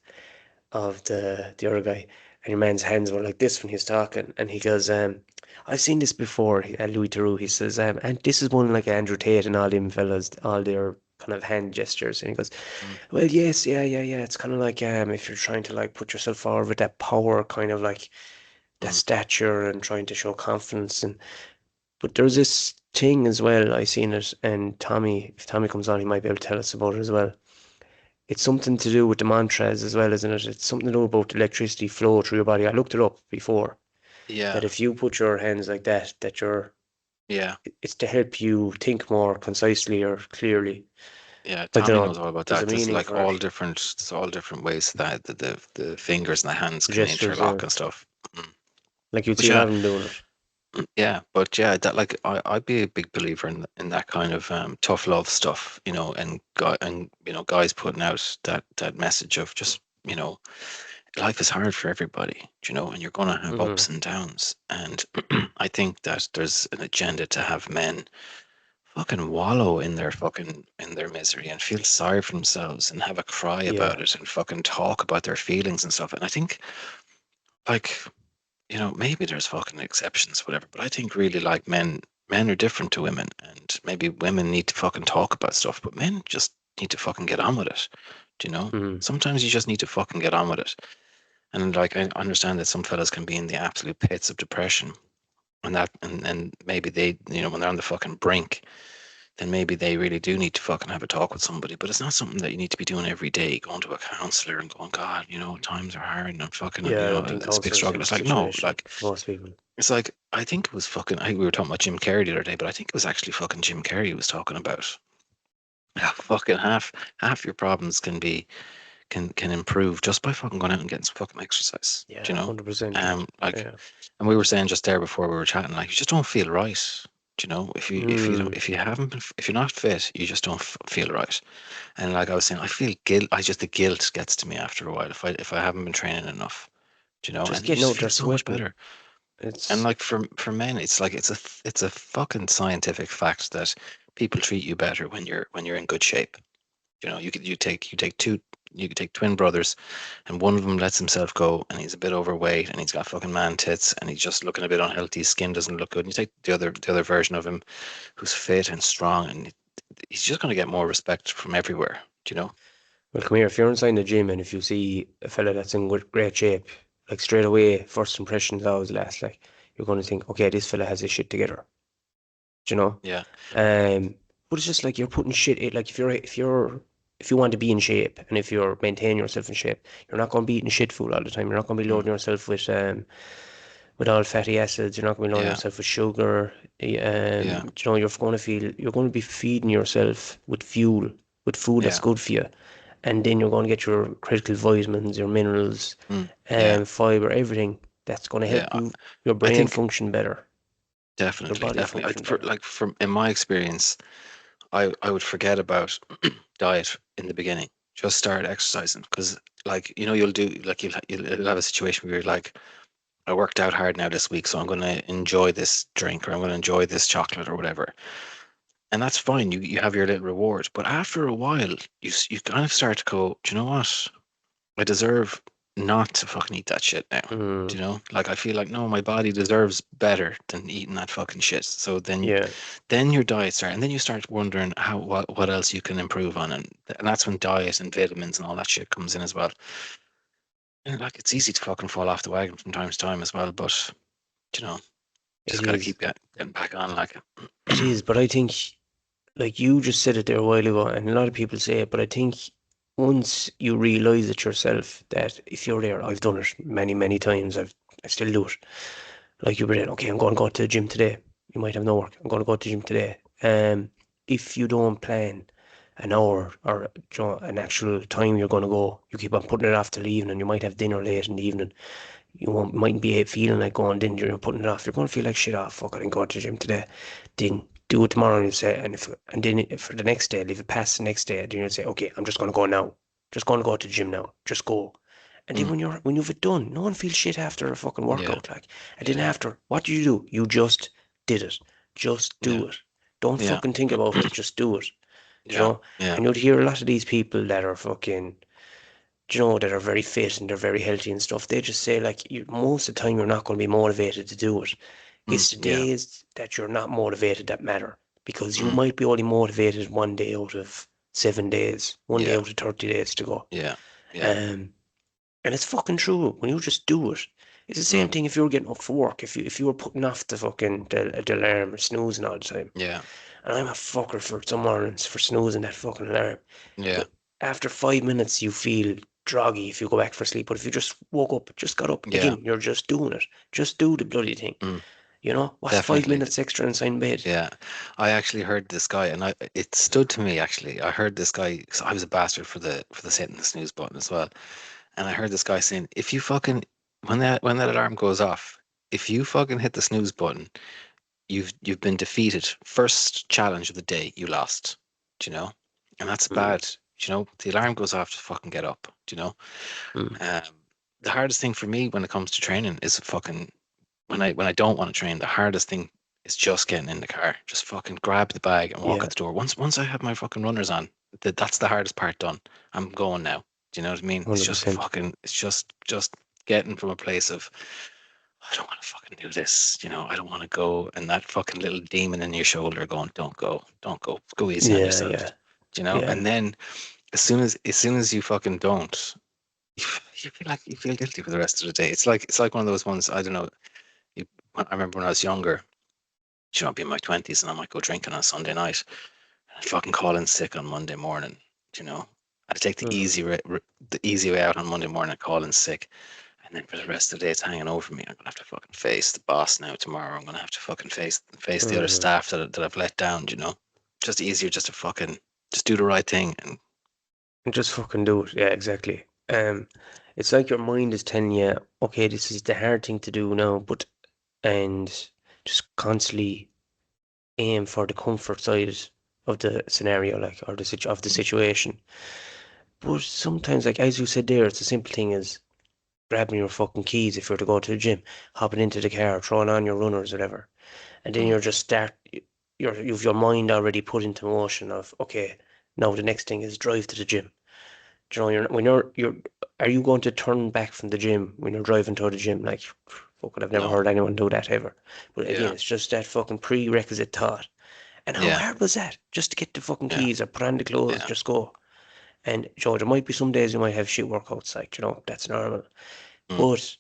of the other guy, and your man's hands were like this when he was talking, and he goes, "I've seen this before." Louis Theroux, he says, "And this is one like Andrew Tate and all them fellas, all their kind of hand gestures." And he goes, Mm. "Well, yes, yeah. It's kind of like if you're trying to like put yourself forward with that power, kind of like that Mm. stature and trying to show confidence." And but there's this thing as well. I seen it, and Tommy, if Tommy comes on, he might be able to tell us about it as well. It's something to do with the mantras as well, isn't it? It's something to do about electricity flow through your body. I looked it up before. Yeah. That if you put your hands like that, Yeah. it's to help you think more concisely or clearly. Yeah. I don't Tommy know. knows all about There's a that. meaning for it. There's all different ways that the fingers and the hands The can gestures, yeah. interlock and stuff. Mm. Like you'd But see a lot yeah, of them doing it. yeah, but yeah, that like I'd be a big believer in that kind of tough love stuff, and guys putting out that message of just, life is hard for everybody, and you're gonna have Mm-hmm. ups and downs. And I think that there's an agenda to have men fucking wallow in their misery and feel sorry for themselves and have a cry Yeah. about it and fucking talk about their feelings and stuff. And I think like maybe there's fucking exceptions, whatever, but I think really like men are different to women, and maybe women need to fucking talk about stuff, but men just need to fucking get on with it. Do you know? Mm-hmm. Sometimes you just need to fucking get on with it. And like I understand that some fellas can be in the absolute pits of depression, and maybe they, when they're on the fucking brink, then maybe they really do need to fucking have a talk with somebody. But it's not something that you need to be doing every day, going to a counselor and going, God, times are hard and I'm fucking, Yeah, I don't think it's a big counselors struggle. help the It's like, no, situation like, for most people. it's like, I think it was fucking, I think we were talking about Jim Carrey the other day, but I think it was actually fucking Jim Carrey who was talking about how fucking half your problems can improve just by fucking going out and getting some fucking exercise. Do Yeah, you know? 100%. Like, Yeah. and we were saying just there before we were chatting, like, you just don't feel right. Do you know? Mm. If you haven't been, if you're not fit, you just don't feel right. And like I was saying, I feel guilt. The guilt gets to me after a while if I haven't been training enough. Do you know? Just And you getting just out there feel so much sweating. better. And It's like for men, it's like it's a fucking scientific fact that people treat you better when you're in good shape. You could take twin brothers, and one of them lets himself go, and he's a bit overweight, and he's got fucking man tits, and he's just looking a bit unhealthy. His skin doesn't look good. And you take the other version of him, who's fit and strong, and he's just going to get more respect from everywhere. Do you know? Well, come here. If you're inside the gym and if you see a fella that's in great shape, like straight away, first impressions always last. Like you're going to think, okay, this fella has his shit together. Do you know? Yeah, Um, but it's just like you're putting shit. Like if you want to be in shape and if you're maintaining yourself in shape, you're not going to be eating shit food all the time. You're not going to be mm, loading yourself with all fatty acids. You're not going to be loading yeah, yourself with sugar. yeah, You're going to be feeding yourself with fuel, with food that's yeah, good for you, and then you're going to get your critical vitamins, your minerals, yeah, fiber, everything that's going to yeah. help your I brain think function better, your definitely, body definitely. function better. From in my experience, I would forget about diet in the beginning. Just start exercising because, like, you'll do like you'll have a situation where you're like, I worked out hard now this week, so I'm going to enjoy this drink or I'm going to enjoy this chocolate or whatever. And that's fine. You have your little reward, but after a while, you kind of start to go, do you know what? I deserve not to fucking eat that shit now. Do Mm, you know? Like I feel like no, my body deserves better than eating that fucking shit. So yeah. then your diet starts, and then you start wondering what else you can improve on, and that's when diet and vitamins and all that shit comes in as well. And like it's easy to fucking fall off the wagon from time to time as well, but you know, It just gotta is. keep getting back on. Like, It is. But I think, like you just said it there a while ago, and a lot of people say it, but I think once you realize it yourself that if you're there, I've done it many, many times. I still do it. Like you were there, okay, I'm going to go to the gym today. You might have no work. I'm going to go to the gym today. If you don't plan an hour or an actual time you're going to go, you keep on putting it off till the evening. You might have dinner late in the evening. You mightn't be feeling like going then you're putting it off. You're going to feel like shit off. Fuck, I didn't go to the gym today. Then do it tomorrow and you say, and then for the next day, leave it past the next day. Then you say, okay, I'm just going to go now. Just going to go to the gym now. Just go. And then mm, when you've it done, no one feels shit after a fucking yeah, workout. Like, and then after, what do? You just did it. Just yeah, do it. Don't yeah, fucking think about it. Just do it. Do you yeah, know? yeah, And you'd hear a lot of these people that are fucking, do you know, that are very fit and they're very healthy and stuff. They just say like, most of the time you're not going to be motivated to do it. It's the yeah, days that you're not motivated that matter because you mm, might be only motivated one day out of 7 days, one day yeah, out of 30 days to go. yeah, yeah, Um, and it's fucking true. When you just do it, it's the same mm, thing if you were getting up for work. If you were putting off the fucking the alarm or snoozing all the time. yeah, And I'm a fucker for some mornings for snoozing that fucking alarm. yeah, But after 5 minutes, you feel groggy if you go back for sleep. But if you just woke up, just got up yeah, again, you're just doing it. Just do the bloody thing. mm, You know, what's five definitely. minutes extra inside bed? Yeah, I actually heard this guy, and it stood to me actually. I heard this guy. 'Cause I was a bastard for the hitting the snooze button as well, and I heard this guy saying, if you fucking when that alarm goes off, if you fucking hit the snooze button, you've been defeated. First challenge of the day, you lost. Do you know? And that's Mm, bad. Do you know? The alarm goes off to fucking get up. Do you know? mm, Um, the hardest thing for me when it comes to training is fucking when I don't want to train. The hardest thing is just getting in the car. Just fucking grab the bag and walk yeah, out the door. Once I have my fucking runners on, that's the hardest part done. I'm going now. Do you know what I mean? It's just 100%. fucking. It's just getting from a place of I don't want to fucking do this. I don't want to go. And that fucking little demon in your shoulder going, don't go, go easy on Yeah, yourself. yeah, yeah. And then as soon as you fucking don't, you feel like you feel guilty for the rest of the day. It's like one of those ones. I don't know. I remember when I was younger. I'd be in my 20s and I might go drinking on Sunday night. And I'd fucking call in sick on Monday morning. You know, I'd take the Mm, easy way out on Monday morning, call in sick. And then for the rest of the day, it's hanging over me. I'm gonna have to fucking face the boss now tomorrow. I'm gonna have to fucking face the other mm. staff that I've let down. Just easier just to fucking just do the right thing. And And just fucking do it. Yeah, exactly. It's like your mind is telling you, okay, this is the hard thing to do now, but and just constantly aim for the comfort side of the scenario, like or of the situation. But sometimes, like as you said there, it's a simple thing as grabbing your fucking keys if you're to go to the gym, hopping into the car, throwing on your runners, or whatever, and then mm, you're just you've your mind already put into motion of okay, now the next thing is drive to the gym. Do you know, when are you going to turn back from the gym when you're driving to the gym? Like, fuck it, I've never no, heard anyone do that ever. But again, yeah, it's just that fucking prerequisite thought. And how yeah, hard was that? Just to get the fucking yeah, keys or put on the clothes, yeah, just go. And there might be some days you might have shit workouts, like, that's normal. mm, But,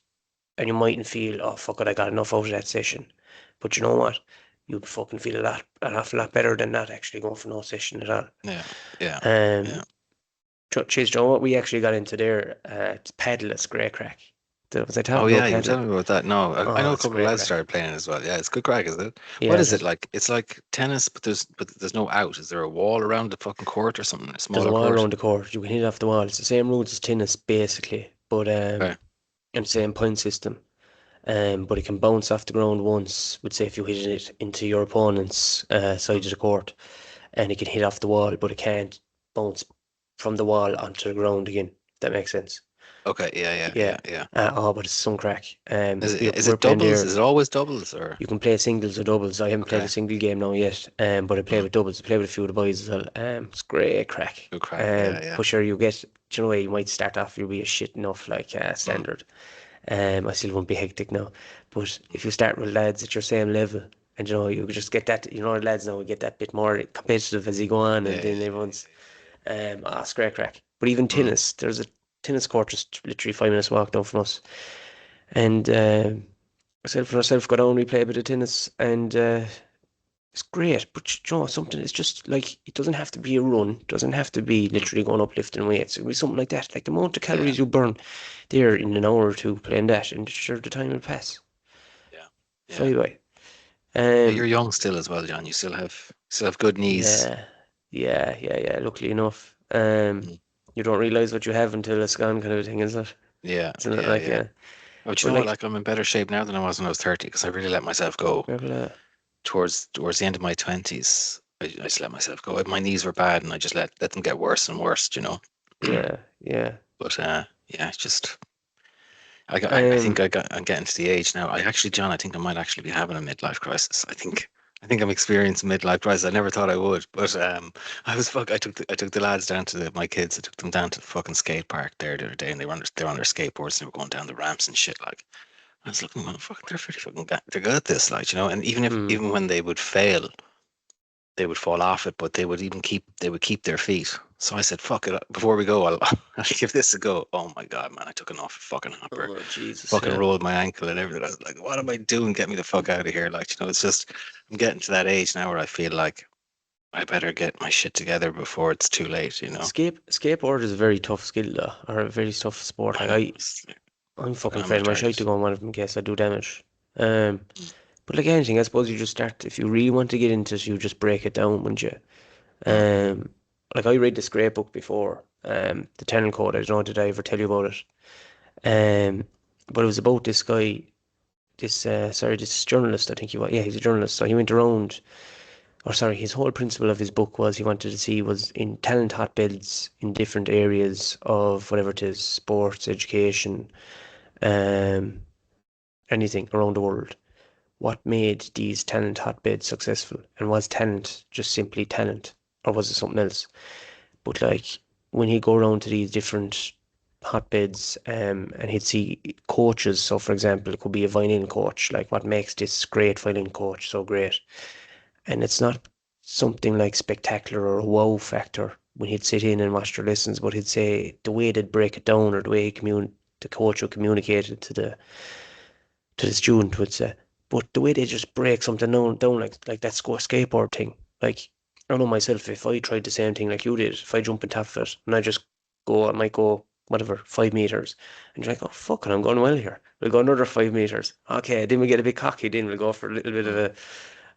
and you mightn't feel, oh, fuck it, I got enough out of that session. But you know what? You'd fucking feel an awful lot better than not actually going for no session at all. yeah, yeah, Um, yeah. Cheers, Joe, what we actually got into there, it's paddle, it's great crack. Was I Oh talking about yeah, you were paddle? telling me about that. No, I Oh, know a it's couple of great lads crack. started playing it as well. Yeah, it's good crack, is it? What Yeah, is it like? It's like tennis, but there's no out. Is there a wall around the fucking court or something? A there's a smaller wall court? around the court. You can hit it off the wall. It's the same rules as tennis, basically, but Okay. and same point system. But it can bounce off the ground once, would say if you hit it into your opponent's side Mm. of the court, and it can hit off the wall, but it can't bounce from the wall onto the ground again. If that makes sense. Okay. Yeah. Yeah. Yeah. Yeah. Yeah. Oh, but it's some crack. Is it is We're it playing doubles? there. Is it always doubles or? You can play singles or doubles. I haven't played a Okay. single game now yet, but I play Mm. with doubles. I play with a few of the boys as well. It's great crack. Good crack. Yeah. Yeah. But sure, do you know, you might start off, you'll be a shit enough, like Mm. standard. I still won't be hectic now. But if you start with lads at your same level, and you just get that, lads now we get that bit more competitive as you go on, Yeah. and Yeah. then Yeah. everyone's, it's great crack. But even Mm. tennis, there's a tennis court just literally 5 minutes walk down from us. And myself and herself go down, we play a bit of tennis, and it's great. But you know, something it's just like it doesn't have to be a run, it doesn't have to be literally going up lifting weights. It will be something like that. Like the amount of calories you burn there in an hour or two playing that, and sure the time will pass. Yeah. Fly by. Yeah, you're young still as well, John. You still have good knees. Yeah. Luckily enough, Mm. you don't realize what you have until it's gone, kind of thing, isn't it? Yeah, Isn't it yeah, like yeah. Oh, do you But know what? like, Like I'm in better shape now than I was when I was 30 because I really let myself go towards the end of my 20s. I just let myself go. My knees were bad, and I just let them get worse and worse. You know. yeah. But yeah, it's just I think Um, I'm getting to the age now. I actually, John, I think I might actually be having a midlife crisis. I think I'm experiencing midlife crisis. I never thought I would, but I took the lads down to my kids. I took them down to the fucking skate park there the other day, and they're on their skateboards and they were going down the ramps and shit. Like I was looking, fucking, they're pretty fucking they're good at this, like you know. And hmm. even when they would fail, they would fall off it, but they would keep their feet. So I said, "Fuck it." Before we go, I'll give this a go. Oh my god, man! I took an off fucking hopper, Oh Jesus, fucking yeah. rolled my ankle and everything. I was like, "What am I doing? Get me the fuck out of here!" Like, you know, it's just I'm getting to that age now where I feel like I better get my shit together before it's too late. You know. Skateboard is a very tough skill though, or a very tough sport. I Like know. I'm fucking I'm afraid of my shite retarded. to go on one of them in case I do damage. Um, but like anything, I suppose you just start if you really want to get into it, you just break it down, wouldn't you? Mm. Like I read the Scrape book before, the Tenant Code. I don't know, did I ever tell you about it? But it was about this guy, this journalist. I think he was. Yeah, he's a journalist. So he went around, or sorry, his whole principle of his book was he wanted to see was in talent hotbeds in different areas of whatever it is, sports, education, um, anything around the world. What made these talent hotbeds successful? And was talent just simply talent, or was it something else? But like when he'd go around to these different hotbeds, and he'd see coaches. So for example, it could be a violin coach. Like what makes this great violin coach so great? And it's not something like spectacular or a wow factor when he'd sit in and watch their lessons, but he'd say the way they'd break it down or the way the coach would communicate it to the student would say. But the way they just break something down like that skateboard thing. Like I know myself, if I tried the same thing like you did, if I jump on top of it and I might go whatever 5 meters, and you're like, oh fuck it, I'm going well here. We'll go another 5 meters. Okay, then we get a bit cocky. Then we'll go for a little bit of Mm.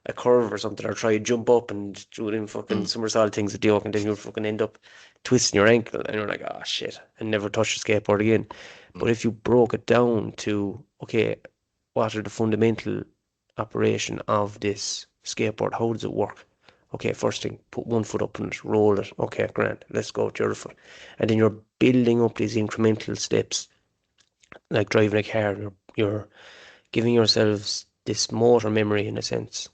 a curve or something, or try to jump up and do them fucking Mm. somersault things at the yoke, and then you'll fucking end up twisting your ankle, and you're like, oh shit, and never touch the skateboard again. But Mm. if you broke it down to, okay, what are the fundamental operation of this skateboard? How does it work? Okay, first thing, put one foot up and roll it. Okay, grand. Let's go with the other foot. And then you're building up these incremental steps, like driving a car. You're giving yourselves this motor memory in a sense.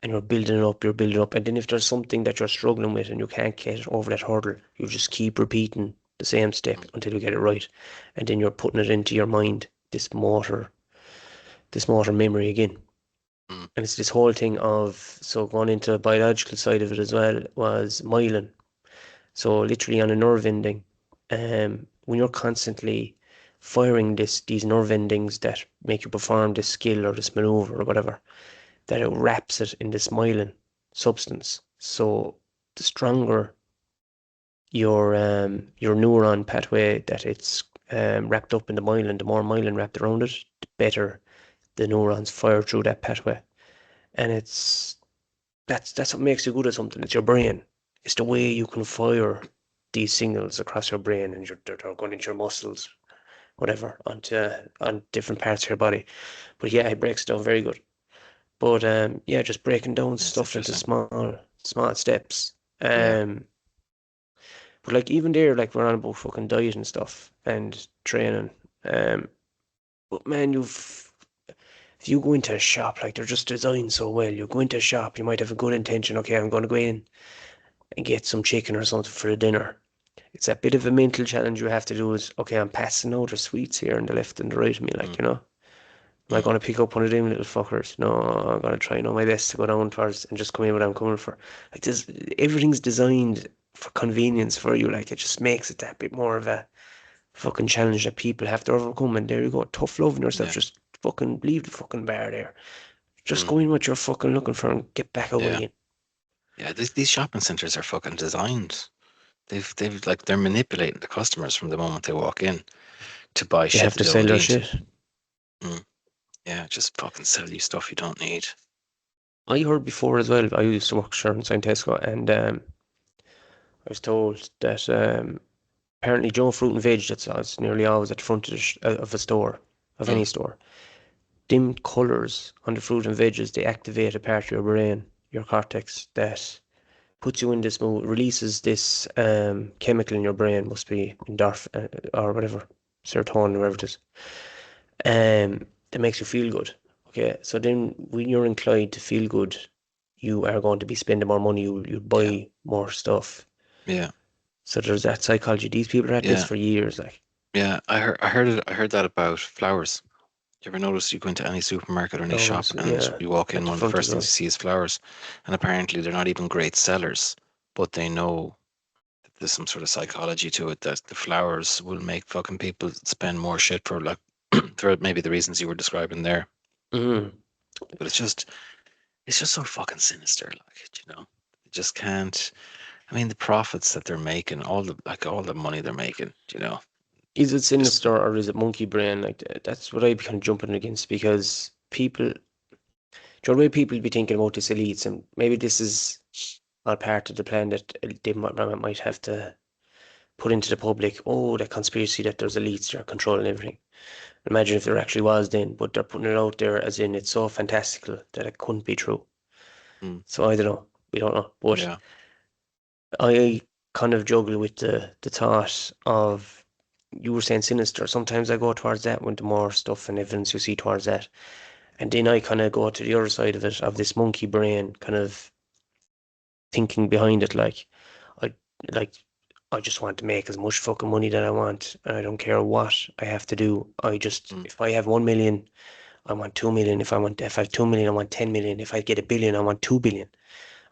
And you're building it up. And then if there's something that you're struggling with and you can't get over that hurdle, you just keep repeating the same step until you get it right. And then you're putting it into your mind, this motor memory again. Mm. And it's this whole thing of, so going into the biological side of it as well, was myelin. So literally on a nerve ending, when you're constantly firing these nerve endings that make you perform this skill or this maneuver or whatever, that it wraps it in this myelin substance. So the stronger your neuron pathway that it's wrapped up in the more myelin wrapped around it, the better the neurons fire through that pathway. And that's what makes you good at something. It's your brain. It's the way you can fire these signals across your brain, and they're going into your muscles, whatever, on different parts of your body. But yeah, it breaks it down very good. But yeah, just breaking down That's stuff into interesting. small steps. Yeah. But like even there, like we're on about fucking diet and stuff and training. Um, but man, if you go into a shop, like they're just designed so well. You go into a shop, you might have a good intention. Okay, I'm going to go in and get some chicken or something for the dinner. It's a bit of a mental challenge you have to do. Is okay, I'm passing out the sweets here on the left and the right of me, Mm. like Am I Mm. going to pick up one of them little fuckers? No, I'm going to try my best to go down towards and just come in what I'm coming for. Like everything's designed for convenience for you. Like it just makes it that bit more of a fucking challenge that people have to overcome, and there you go, tough love in yourself. Yeah. Just fucking leave the fucking bar there. Just Mm. go in what you're fucking looking for and get back out Yeah. again. Yeah, these shopping centers are fucking designed. They've like they're manipulating the customers from the moment they walk in to buy They shit have they to sell don't their need. shit. Mm. Yeah, just fucking sell you stuff you don't need. I heard before as well. I used to work sure inside Tesco, and I was told that apparently Joe Fruit and Veg, that's nearly always at the front of, of a store, of any Mm. store. Dim colours on the fruit and veggies, they activate a part of your brain, your cortex, that puts you in this mood, releases this chemical in your brain, must be endorphin or whatever, serotonin, whatever it is, that makes you feel good. Okay, so then when you're inclined to feel good, you are going to be spending more money, you Yeah. buy more stuff. Yeah. So there's that psychology. These people are at this Yeah. for years, like. Yeah. I heard that about flowers. You ever notice you go into any supermarket or any shop Flowers, and yeah, you walk at in, the one of the front as first things well. you see is flowers. And apparently they're not even great sellers, but they know that there's some sort of psychology to it that the flowers will make fucking people spend more shit for like for maybe the reasons you were describing there. Mm. But it's just so fucking sinister, like, you know. You just can't. I mean, the profits that they're making, all the money they're making, you know, Is it just sinister or is it monkey brain? Like that's what I'd be kind of jumping against because people, the way people be thinking about this elites, and maybe this is all part of the plan that they might have to put into the public. Oh, that conspiracy that there's elites that are controlling everything. Imagine if there actually was then, but they're putting it out there as in it's so fantastical that it couldn't be true. mm, So I don't know. We don't know. But yeah, I kind of juggle with the thought of you were saying sinister. Sometimes I go towards that with the more stuff and evidence you see towards that. And then I kind of go to the other side of it, of this monkey brain kind of thinking behind it. I like I just want to make as much fucking money that I want. And I don't care what I have to do. I just mm, if I have 1 million, I want 2 million. If I have 2 million, I want 10 million. If I get a billion, I want 2 billion.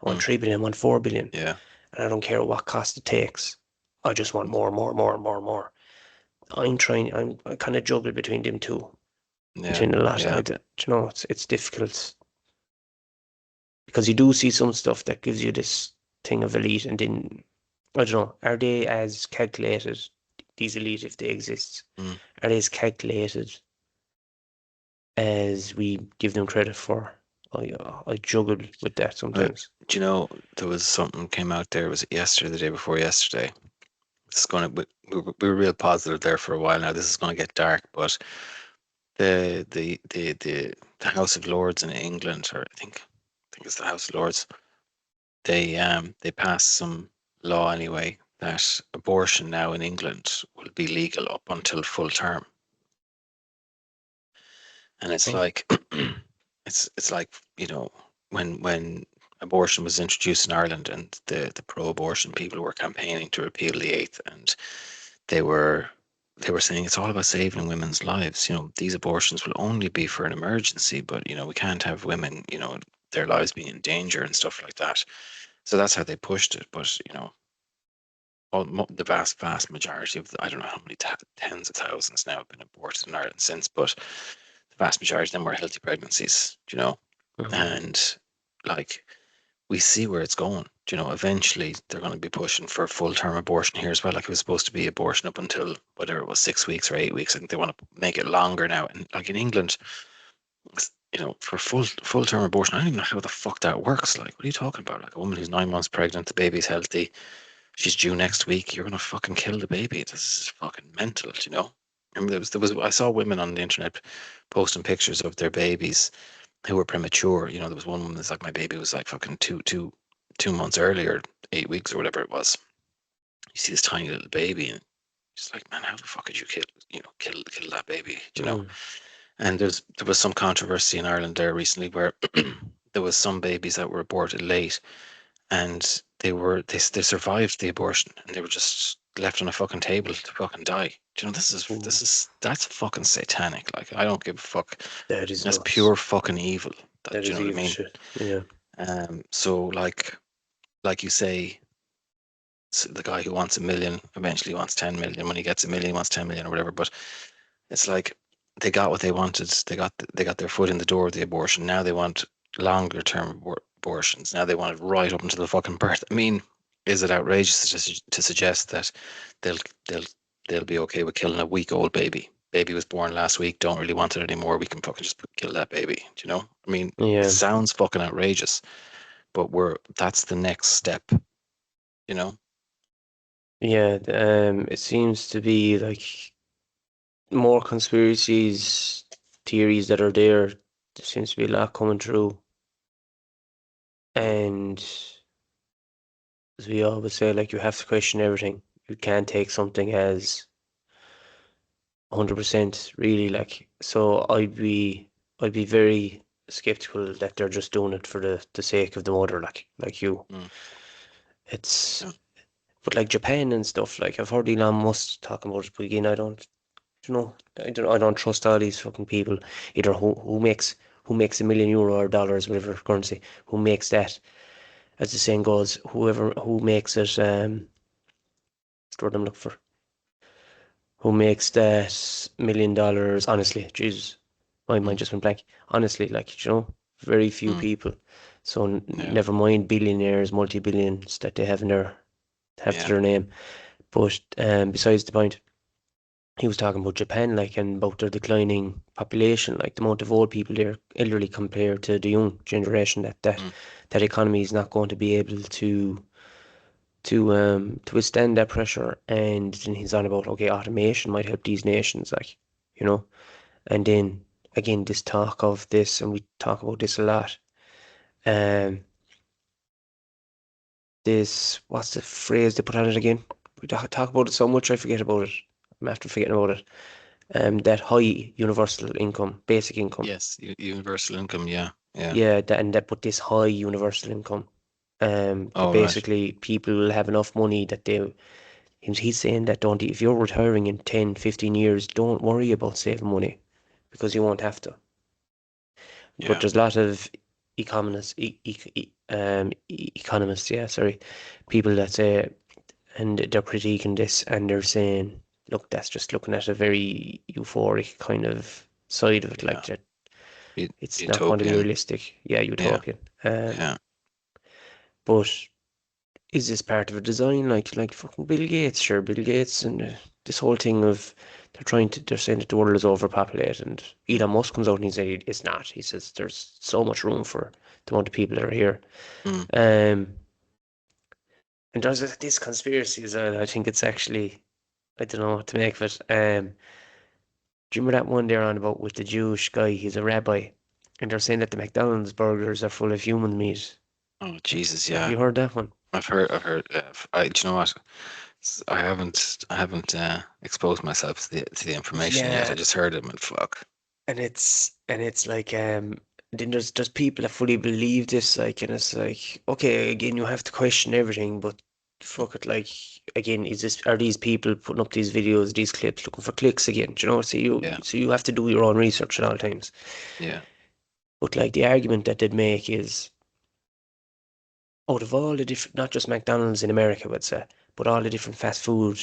I want mm, 3 billion, I want 4 billion. yeah, And I don't care what cost it takes. I just want more, more, more, more, more. I kind of juggle between them two, yeah, between a lot. yeah, You know, it's difficult because you do see some stuff that gives you this thing of elite, and then I don't know, are they as calculated? These elite, if they exist, mm. are they as calculated as we give them credit for? I juggle with that sometimes. Do you know there was something came out there? Was it yesterday, the day before yesterday? It's gonna we were real positive there for a while now. This is gonna get dark, but the House of Lords in England, or I think it's the House of Lords, they passed some law anyway that abortion now in England will be legal up until full term. And it's Okay. like it's like, you know, when abortion was introduced in Ireland and the pro-abortion people were campaigning to repeal the eighth, and they were they were saying it's all about saving women's lives. You know, these abortions will only be for an emergency, but you know, we can't have women, you know, their lives being in danger and stuff like that. So that's how they pushed it. But you know, the vast majority of I don't know how many tens of thousands now have been aborted in Ireland since, but the vast majority of them were healthy pregnancies, you know. Mhm. And like we see where it's going. You know, eventually they're going to be pushing for full term abortion here as well. Like it was supposed to be abortion up until whether it was 6 weeks or 8 weeks. I think they want to make it longer now. And like in England, you know, for full term abortion, I don't even know how the fuck that works. Like, what are you talking about? Like a woman who's 9 months pregnant, the baby's healthy, she's due next week. You're gonna fucking kill the baby. This is fucking mental, you know. I mean, there was I saw women on the internet posting pictures of their babies who were premature. You know, there was one woman that's like, my baby was like fucking 2 months earlier, 8 weeks or whatever it was. You see this tiny little baby, and it's like, man, how the fuck did you kill that baby? You know. Mm. And there was some controversy in Ireland there recently where there was some babies that were aborted late, and they survived the abortion, and they were just left on a fucking table to fucking die. Do you know, Mm. that's fucking satanic. Like, I don't give a fuck. That is That's nuts. pure fucking evil. That Do you is know what I evil mean? shit. Yeah. So like you say, the guy who wants 1 million eventually wants 10 million. When he gets 1 million, he wants 10 million or whatever. But it's like they got what they wanted. They got their foot in the door of the abortion. Now they want longer term abortions. Now they want it right up until the fucking birth. I mean, is it outrageous to suggest that they'll they'll they'll be okay with killing a week-old baby? Baby was born last week. Don't really want it anymore. We can fucking just kill that baby. Do you know? I mean, it Yeah, sounds fucking outrageous, but that's the next step. You know? yeah. It seems to be like more conspiracies theories that are there. There seems to be a lot coming through, and as we always say, like you have to question everything. You can't take something as 100% really. Like, so I'd be very skeptical that they're just doing it for the sake of the mother, like you. Mm. It's Yeah. but like Japan and stuff. Like I've heard Elon Musk talking about it, but again, I don't. You know, I don't trust all these fucking people. Either who makes €1 million or dollars, whatever currency, who makes that, as the saying goes, who makes it, what's the word I'm looking for? Who makes that $1 million? Honestly, Jesus, my mind Mm. just went blank. Honestly, like very few Mm. people. So Yeah. never mind billionaires, multi-billions that they have to Yeah. their name. But besides the point, he was talking about Japan, like, and about their declining population, like the amount of old people there, elderly compared to the young generation. Mm. That economy is not going to be able to withstand that pressure. And then he's on about, okay, automation might help these nations, like, you know. And then again, this talk of this, and we talk about this a lot. Um, this what's the phrase they put on it again? We talk about it so much, I forget about it. I'm after forgetting about it. That high universal income, basic income. Yes. Universal income. Yeah. Yeah. Yeah, that but this high universal income. That Oh, right. basically people will have enough money that he's saying that don't, if you're retiring in 10, 15 years, don't worry about saving money because you won't have to. But Yeah. there's a lot of economists, yeah, sorry, people that say, and they're critiquing this and they're saying, look, that's just looking at a very euphoric kind of side of it, like Yeah. that it's not going to be Utopian. realistic. Yeah, Yeah. utopian. Yeah. But is this part of a design? Like fucking Bill Gates, sure, Bill Gates, and this whole thing of they're saying that the world is overpopulated, and Mm. Elon Musk comes out and he says it's not. He says there's so much room for the amount of people that are here. Mm. Um, and there's this conspiracy as well. I think it's actually, I don't know what to make of it. Do you remember that one there on about with the Jewish guy? He's a rabbi, and they're saying that the McDonald's burgers are full of human meat. Oh, Jesus. Have Yeah. you heard that one? I've heard. Do you know what? I haven't exposed myself to the information yet. I Yeah, just heard it. And fuck. and it's like then there's people that fully believe this, like, and it's like, okay, again, you have to question everything, but fuck it, like, again, are these people putting up these videos, these clips, looking for clicks again? Do you know? Yeah. So you have to do your own research at all times. Yeah. But like the argument that they'd make is, out of all the different, not just McDonald's in America, would say, but all the different fast food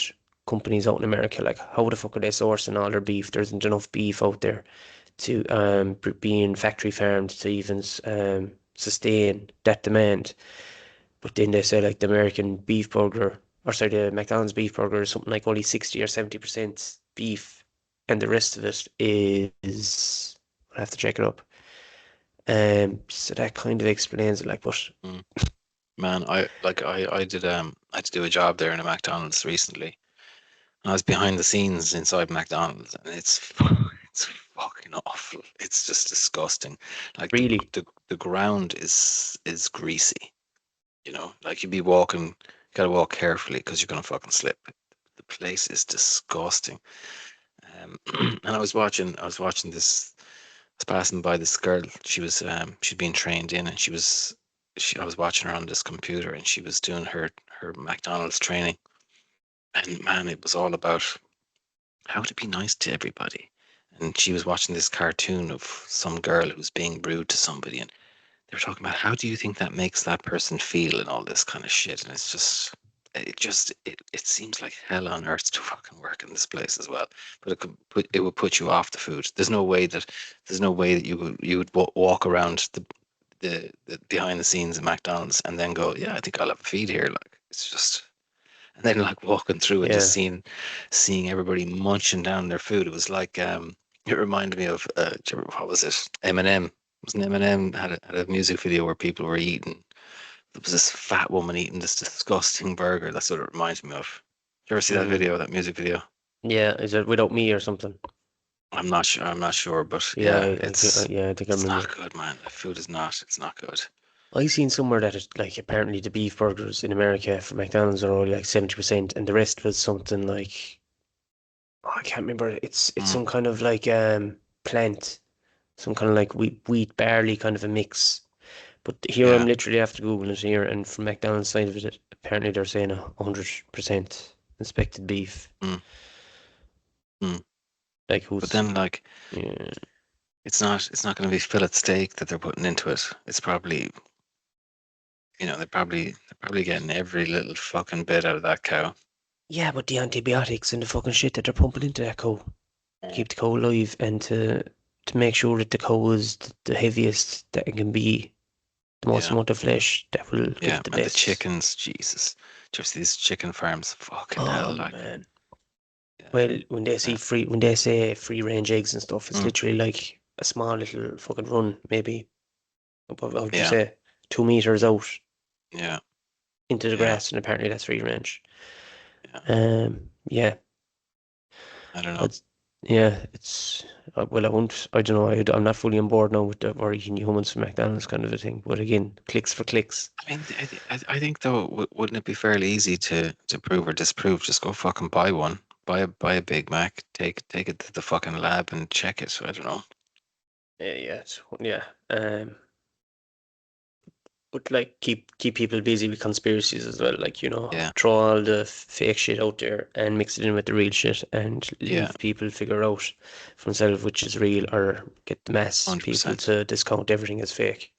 companies out in America, like how the fuck are they sourcing all their beef? There isn't enough beef out there to being factory farmed to even sustain that demand. But then they say like the American beef burger, or sorry, the McDonald's beef burger is something like only 60 or 70% beef, and the rest of it is. I'll have to check it up. So that kind of explains it. Like, but Mm. Man, I had to do a job there in a McDonald's recently. And I was behind the scenes inside McDonald's, and it's fucking awful. It's just disgusting. Like really, the ground is greasy. You know, like you'd be walking, gotta walk carefully because you're gonna fucking slip. The place is disgusting. And I was watching this. I was passing by this girl. She'd been trained in, and I was watching her on this computer, and she was doing her McDonald's training. And man, it was all about how to be nice to everybody. And she was watching this cartoon of some girl who's being rude to somebody, and they were talking about how do you think that makes that person feel and all this kind of shit. And it seems like hell on earth to fucking work in this place as well. But it would put you off the food. There's no way that you would walk around the behind the scenes at McDonald's and then go, yeah, I think I'll have a feed here. Like it's just, and then like walking through and just Yeah. seeing everybody munching down their food. It was like it reminded me of what was it? Eminem. Wasn't Eminem had a music video where people were eating? There was this fat woman eating this disgusting burger. That's what it reminds me of. Did you ever see that Mm. video, that music video? Yeah. Is it Without Me or something? I'm not sure. I'm not sure, but Yeah. yeah, I think I it's remember. not good, man. The food is not. It's not good. I seen somewhere that it, like apparently the beef burgers in America for McDonald's are only like 70%, and the rest was something like, oh, I can't remember. It's Mm, some kind of like plant, some kind of like wheat barley kind of a mix. But here I'm yeah. literally after Googling it here, and from McDonald's side of it, apparently they're saying 100% inspected beef. Mm, mm. Like But who's then, like, yeah, it's not going to be fillet steak that they're putting into it. It's probably, they're probably getting every little fucking bit out of that cow. yeah, but the antibiotics and the fucking shit that they're pumping into that cow to keep the cow alive and to make sure that the cow is the heaviest that it can be, the most Yeah, amount of flesh that will give yeah. it the And the best. chickens, Jesus, just these chicken farms, fucking Oh hell, like, man. yeah, Well, yeah. when they say free range eggs and stuff, it's Mm, literally like a small little fucking run, maybe what would you yeah, say, 2 meters out yeah, into the yeah, grass, and apparently that's free range. yeah. Yeah, I don't know. it's yeah, it's well, I won't. I don't know. I'm not fully on board now with the or eating humans from McDonald's kind of a thing. But again, clicks for clicks. I mean, I think though, wouldn't it be fairly easy to prove or disprove? Just go fucking buy one, buy a Big Mac, take it to the fucking lab and check it. So I don't know. Yeah, yeah. But like keep people busy with conspiracies as well. Like Yeah, throw all the fake shit out there and mix it in with the real shit, and yeah, leave people figure out for themselves which is real, or get the mass people 100%. to discount everything as fake.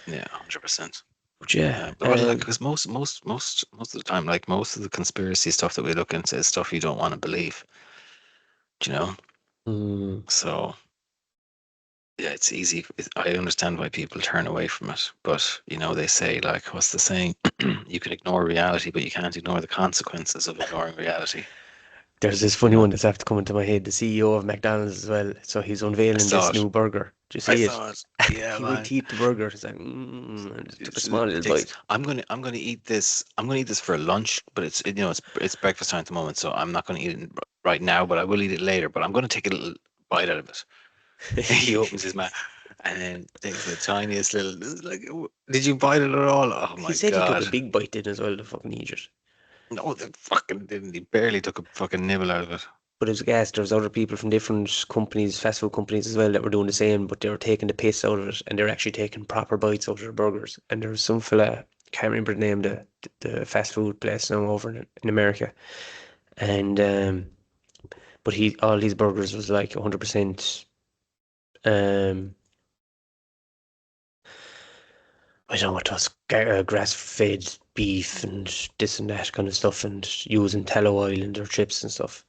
Yeah, 100%. But yeah, But what like because most of the time, like most of the conspiracy stuff that we look into is stuff you don't want to believe. Do you know? mm, So yeah, it's easy. I understand why people turn away from it, but they say like, what's the saying? You can ignore reality, but you can't ignore the consequences of ignoring reality. there's this You funny know? one that's after coming to my head. The CEO of McDonald's as well. So he's I unveiling saw this it. new burger. Do you I see it? saw it. Yeah, He went man. to eat the burger. He's like, and just took a small It little takes. bite. I'm gonna eat this. I'm gonna eat this for lunch, but it's breakfast time at the moment, so I'm not gonna eat it right now. But I will eat it later. But I'm gonna take a little bite out of it. He opens his mouth and then takes the tiniest little. This is like, did you bite it at all? Oh He my said he took a god! big bite in as well to fucking eat it. No, they fucking didn't. He barely took a fucking nibble out of it. But it was gas. There was other people from different companies, fast food companies as well, that were doing the same, but they were taking the piss out of it, and they were actually taking proper bites out of their burgers. And there was some fella, can't remember the name, the fast food place now over in America, and but he all his burgers was like 100%. Um, I don't know what it was, grass-fed beef and this and that kind of stuff, and using tallow oil in their chips and stuff.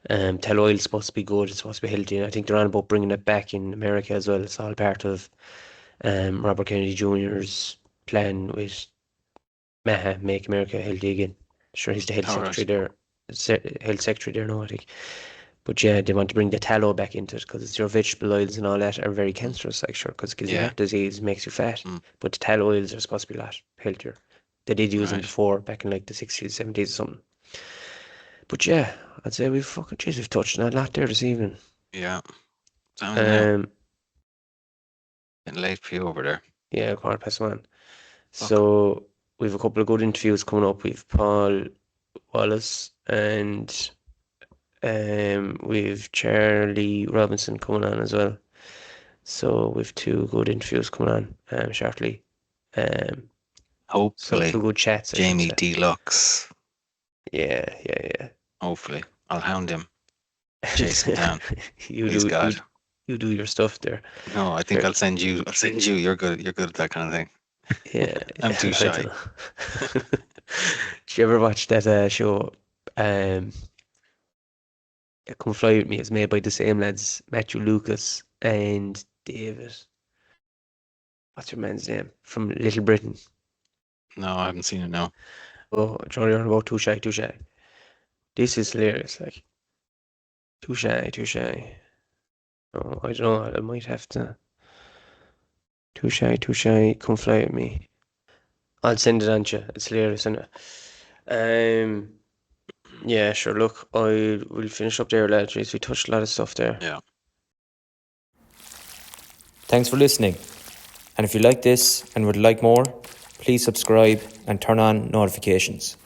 Tallow oil is supposed to be good, it's supposed to be healthy, and I think they're on about bringing it back in America as well. It's all part of Robert Kennedy Jr.'s plan with MAHA, Make America Healthy Again. Sure, he's the health All secretary right. there, health secretary there now, I think. But yeah, they want to bring the tallow back into it because it's your vegetable oils and all that are very Mm, cancerous, like sure, because it gives you yeah. heart disease, makes you fat. Mm, But the tallow oils are supposed to be a lot healthier. They did use them right. before, back in like the 60s, 70s or something. But yeah, I'd say we've touched on a lot there this evening. Yeah. Sounds now. Um, Getting late for you over there. yeah, 1:15. Fuck. So we've a couple of good interviews coming up. We've Paul Wallace and we've Charlie Robinson coming on as well. So we've two good interviews coming on shortly. Um, so Hopefully, two good chats, I should Jamie say. Deluxe. Yeah. Hopefully, I'll hound him, chase him down. You Please do God. you do your stuff there. No, I think Sure. I'll send you. I'll send you. You're good. You're good at that kind of thing. Yeah, I'm too I don't shy. know. Did you ever watch that show? Come Fly With Me. It's made by the same lads, Matthew Lucas and David. What's your man's name? From Little Britain. No, I haven't seen it now. Oh, Johnny on about Too Shy, Too Shy. This is hilarious. Like, Too Shy, Too Shy. Oh, I don't know. I might have to. Too Shy, Come Fly With Me. I'll send it on to you. It's hilarious, isn't it? Yeah, sure. Look, we'll finish up there, lads. We touched a lot of stuff there. Yeah. Thanks for listening. And if you like this and would like more, please subscribe and turn on notifications.